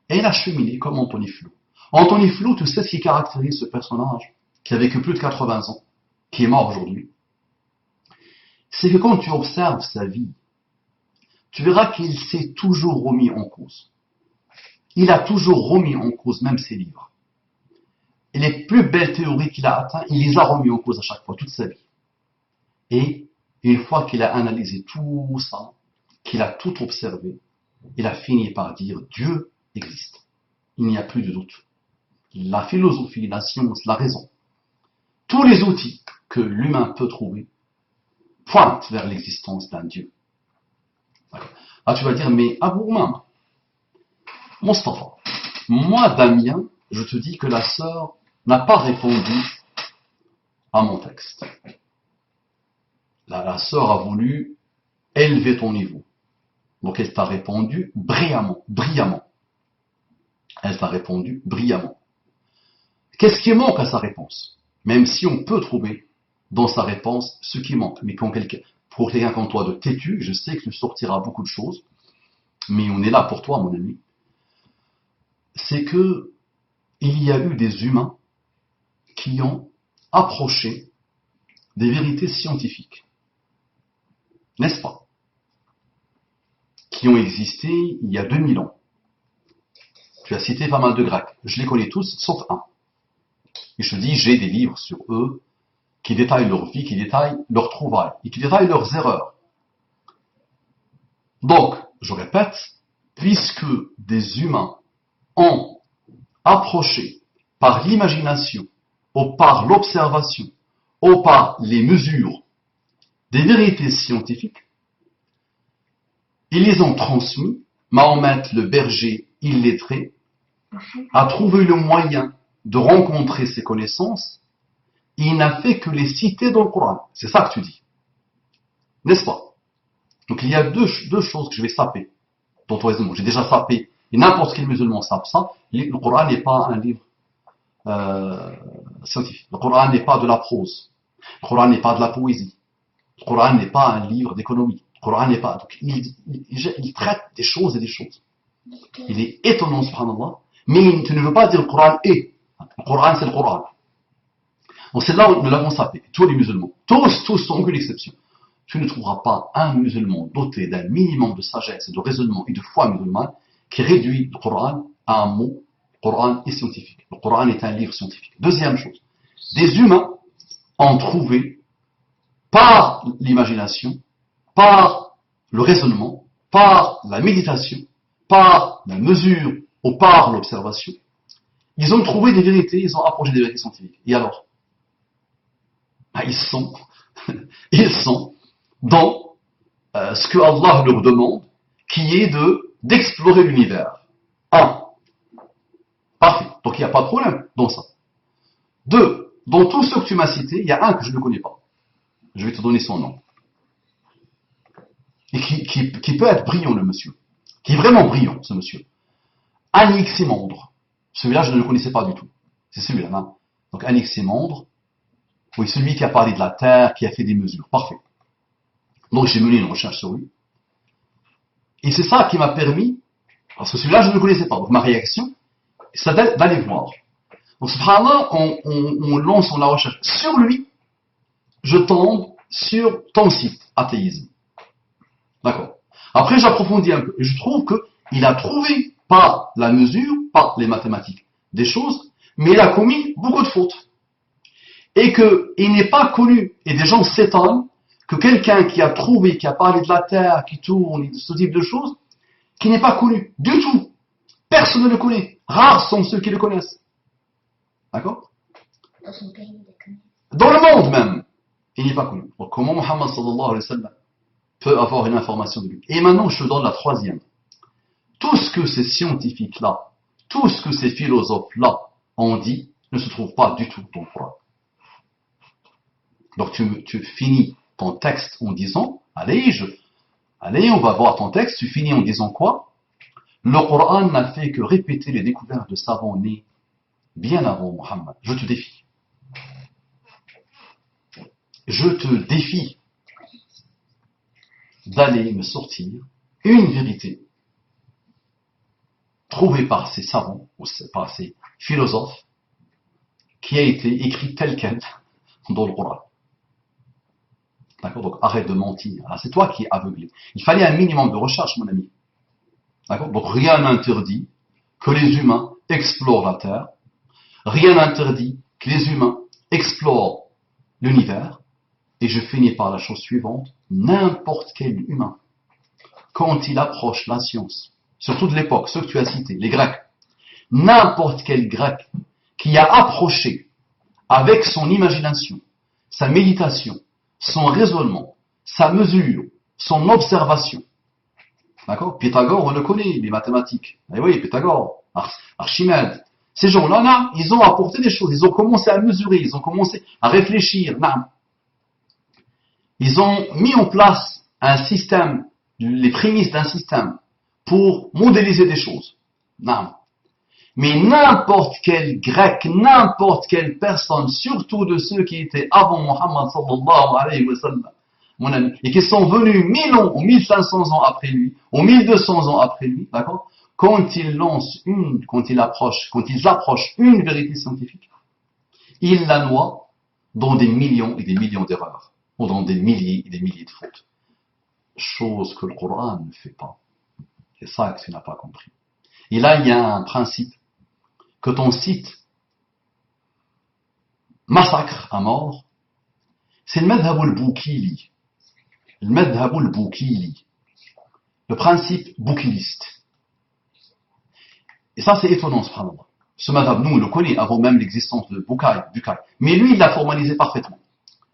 Et Et il a cheminé comme Anthony Flew. Anthony Flew, tu sais ce qui caractérise ce personnage, qui a vécu plus de 80 ans, qui est mort aujourd'hui. C'est que quand tu observes sa vie, tu verras qu'il s'est toujours remis en cause. Il a toujours remis en cause même ses livres. Et les plus belles théories qu'il a atteintes, il les a remis en cause à chaque fois, toute sa vie. Et une fois qu'il a analysé tout ça, qu'il a tout observé, il a fini par dire Dieu existe. Il n'y a plus de doute. La philosophie, la science, la raison, tous les outils que l'humain peut trouver pointent vers l'existence d'un Dieu. Ah, tu vas dire, mais Abou Oumama, Mostafa, moi, Damien, je te dis que la sœur n'a pas répondu à mon texte. La sœur a voulu élever ton niveau. Donc elle t'a répondu brillamment. Elle t'a répondu brillamment. Qu'est-ce qui manque à sa réponse? Même si on peut trouver dans sa réponse ce qui manque. Mais pour quelqu'un comme toi de têtu, je sais que tu sortiras beaucoup de choses, mais on est là pour toi, mon ami. C'est que il y a eu des humains qui ont approché des vérités scientifiques. N'est-ce pas? Qui ont existé il y a 2000 ans. Tu as cité pas mal de Grecs. Je les connais tous, sauf un. Et je te dis, j'ai des livres sur eux qui détaillent leur vie, qui détaillent leurs trouvailles et qui détaillent leurs erreurs. Donc, je répète, puisque des humains ont approché par l'imagination, ou par l'observation, ou par les mesures des vérités scientifiques, ils les ont transmis. Mahomet, le berger illettré, a trouvé le moyen de rencontrer ces connaissances. Il n'a fait que les citer dans le Coran. C'est ça que tu dis. N'est-ce pas? Donc il y a deux choses que je vais saper dans ton raisonnement. J'ai déjà sapé, et n'importe quel musulman sape ça. Le Coran n'est pas un livre scientifique. Le Coran n'est pas de la prose. Le Coran n'est pas de la poésie. Le Coran n'est pas un livre d'économie. Le Coran n'est pas. Donc, il traite des choses et des choses. Il est étonnant, subhanallah, mais tu ne veux pas dire le Coran est. Le Coran, c'est le Coran. Donc c'est là où nous l'avons sapé, tous les musulmans. Tous, sans aucune exception. Tu ne trouveras pas un musulman doté d'un minimum de sagesse, de raisonnement et de foi musulmane qui réduit le Coran à un mot. Le Coran est scientifique. Le Coran est un livre scientifique. Deuxième chose, des humains ont trouvé par l'imagination, par le raisonnement, par la méditation, par la mesure ou par l'observation, ils ont trouvé des vérités, ils ont approché des vérités scientifiques. Et alors, ils sont dans ce que Allah leur demande, qui est d'explorer l'univers. Un, parfait. Donc il n'y a pas de problème dans ça. Deux, dans tous ceux que tu m'as cités, il y a un que je ne connais pas. Je vais te donner son nom. Et qui peut être brillant, le monsieur. Qui est vraiment brillant, ce monsieur. Anaximandre. Celui-là, je ne le connaissais pas du tout. C'est celui-là. Hein. Donc Anaximandre, oui, celui qui a parlé de la Terre, qui a fait des mesures. Parfait. Donc j'ai mené une recherche sur lui. Et c'est ça qui m'a permis, parce que celui-là, je ne le connaissais pas. Donc ma réaction, c'est d'aller voir. Donc subhanallah, on lance la recherche sur lui. Je tombe sur ton site, athéisme. D'accord. Après, j'approfondis un peu. Et je trouve qu'il a trouvé, par la mesure, par les mathématiques, des choses, mais il a commis beaucoup de fautes. Et qu'il n'est pas connu. Et des gens s'étonnent que quelqu'un qui a trouvé, qui a parlé de la Terre, qui tourne, et de ce type de choses, qui n'est pas connu du tout. Personne ne le connaît. Rares sont ceux qui le connaissent. D'accord? Dans son pays, il est connu. Dans le monde même, il n'est pas connu. Donc, comment Muhammad sallallahu alayhi wa sallam peut avoir une information de lui? Et maintenant, je te donne la troisième. Tout ce que ces scientifiques-là, tout ce que ces philosophes-là ont dit, ne se trouve pas du tout dans le Coran. Donc tu finis ton texte en disant, allez, on va voir ton texte, tu finis en disant quoi? Le Coran n'a fait que répéter les découvertes de savants nés bien avant Muhammad. Je te défie. Je te défie d'aller me sortir une vérité trouvé par ces savants, ou par ces philosophes, qui a été écrit tel quel dans le Coran. D'accord? Donc arrête de mentir. Ah, c'est toi qui es aveuglé. Il fallait un minimum de recherche, mon ami. D'accord? Donc rien n'interdit que les humains explorent la Terre. Rien n'interdit que les humains explorent l'univers. Et je finis par la chose suivante. N'importe quel humain, quand il approche la science, surtout de l'époque, ceux que tu as cités, les Grecs, n'importe quel Grec qui a approché avec son imagination, sa méditation, son raisonnement, sa mesure, son observation. D'accord? Pythagore, on le connaît, les mathématiques. Eh oui, Pythagore, Archimède. Ces gens-là, là, ils ont apporté des choses, ils ont commencé à mesurer, ils ont commencé à réfléchir. Là. Ils ont mis en place un système, les prémices d'un système, pour modéliser des choses. Non. Mais n'importe quel grec, n'importe quelle personne, surtout de ceux qui étaient avant Mohammed sallallahu alayhi wa sallam, mon ami, et qui sont venus 1000 ans ou 1500 ans après lui, ou 1200 ans après lui, d'accord, quand ils approchent une vérité scientifique, ils la noient dans des millions et des millions d'erreurs, ou dans des milliers et des milliers de fautes. Chose que le Coran ne fait pas. C'est ça que tu n'as pas compris. Et là, il y a un principe. Quand on cite massacre à mort, c'est le madhab al-Boukili. Le madhab al-Boukili. Le principe boukiliste. Et ça, c'est étonnant, subhanallah. Ce madhab, nous, on le connaît avant même l'existence de Bukhari. Mais lui, il l'a formalisé parfaitement.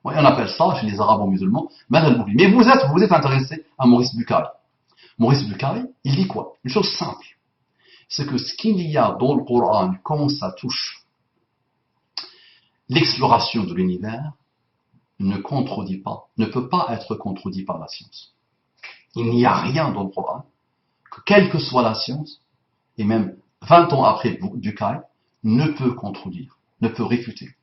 Ouais, on appelle ça, chez les arabo-musulmans, madhab al-Boukili. Mais vous êtes intéressé à Maurice Bukhari. Maurice Bukhari, il dit quoi? Une chose simple. C'est que ce qu'il y a dans le Coran, quand ça touche l'exploration de l'univers, ne peut pas être contredit par la science. Il n'y a rien dans le Coran que, quelle que soit la science, et même 20 ans après Bukhari, ne peut contredire, ne peut réfuter.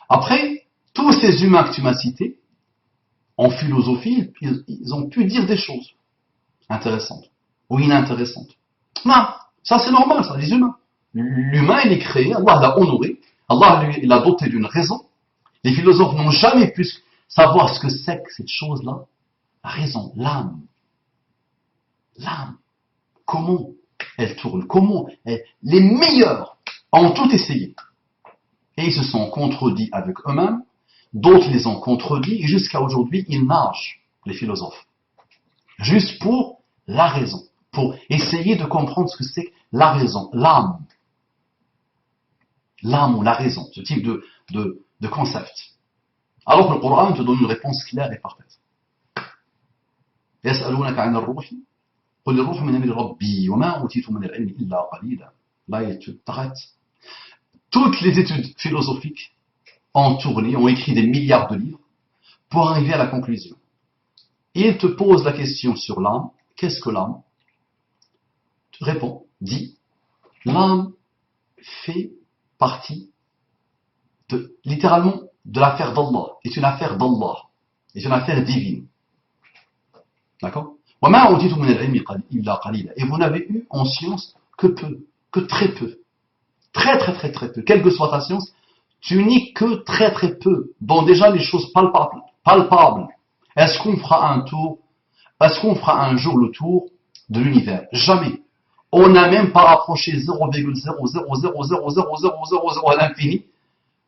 Après, tous ces humains que tu m'as cités, en philosophie, ils ont pu dire des choses intéressantes ou inintéressantes. Non, ça c'est normal, ça, les humains. L'humain, il est créé, Allah l'a honoré, Allah lui, l'a doté d'une raison. Les philosophes n'ont jamais pu savoir ce que c'est que cette chose-là. La raison, l'âme. L'âme. Comment elle tourne, les meilleurs ont tout essayé. Et ils se sont contredits avec eux-mêmes, d'autres les ont contredits, et jusqu'à aujourd'hui, ils nagent, les philosophes. Juste pour la raison. Pour essayer de comprendre ce que c'est que la raison, l'âme. L'âme ou la raison, ce type de concept. Alors que le Coran te donne une réponse claire et parfaite. يسألونك عن الروح قل الروح من أمر ربي وما أوتيتم من العلم إلا قليلا. Là, il t'arrête. Toutes les études philosophiques ont tourné, ont écrit des milliards de livres pour arriver à la conclusion. Il te pose la question sur l'âme. Qu'est-ce que l'âme? Tu réponds, dis, l'âme fait partie littéralement de l'affaire d'Allah, est une affaire d'Allah, est une affaire divine. D'accord? Et vous n'avez eu en science que peu, que très peu. Très peu. Quelle que soit ta science, tu n'es que très peu. Bon, déjà les choses palpables. Est-ce qu'on fera un jour le tour de l'univers? Jamais. On n'a même pas rapproché 0,000000000 à l'infini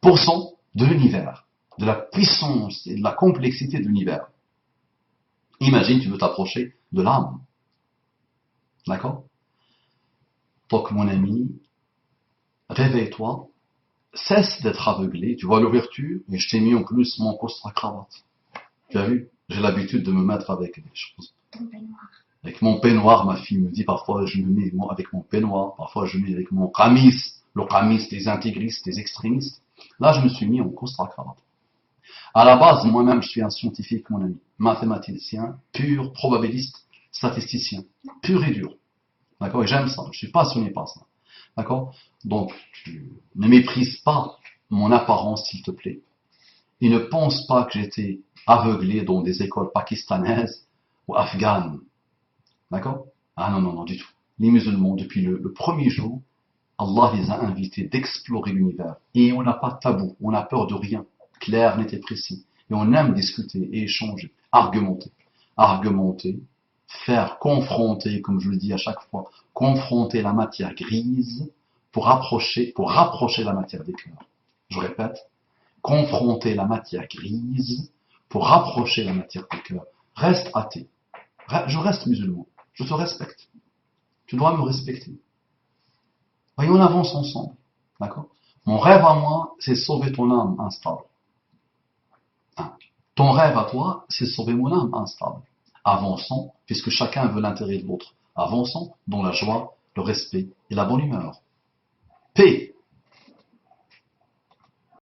% de l'univers, de la puissance et de la complexité de l'univers. Imagine, tu veux t'approcher de l'âme. D'accord? Donc, mon ami, réveille-toi, cesse d'être aveuglé. Tu vois l'ouverture, et je t'ai mis en plus mon costard-cravate. Tu as vu? J'ai l'habitude de me mettre avec des choses. Ton peignoir. Avec mon peignoir, ma fille me dit parfois je me mets avec mon peignoir, parfois je mets avec mon qamis, le qamis des intégristes, des extrémistes. Là, je me suis mis en costard-cravate. À la base, moi-même, je suis un scientifique, mon ami, mathématicien, pur, probabiliste, statisticien, pur et dur. D'accord? Et j'aime ça, je suis passionné par ça. D'accord? Donc, tu ne méprises pas mon apparence, s'il te plaît. Et ne pense pas que j'étais aveuglé dans des écoles pakistanaises ou afghanes. D'accord? Ah non, du tout. les musulmans, depuis le premier jour, Allah les a invités d'explorer l'univers. Et on n'a pas de tabou, on n'a peur de rien, clair, net et précis. Et on aime discuter et échanger, argumenter. Argumenter, faire confronter, comme je le dis à chaque fois, confronter la matière grise pour rapprocher la matière des cœurs. Je répète, confronter la matière grise pour rapprocher la matière des cœurs. Reste athée. Je reste musulman. Je te respecte. Tu dois me respecter. Et on avance ensemble. D'accord? Mon rêve à moi, c'est sauver ton âme instable. Hein. Ton rêve à toi, c'est sauver mon âme instable. Avançons, puisque chacun veut l'intérêt de l'autre. Avançons dans la joie, le respect et la bonne humeur. Paix.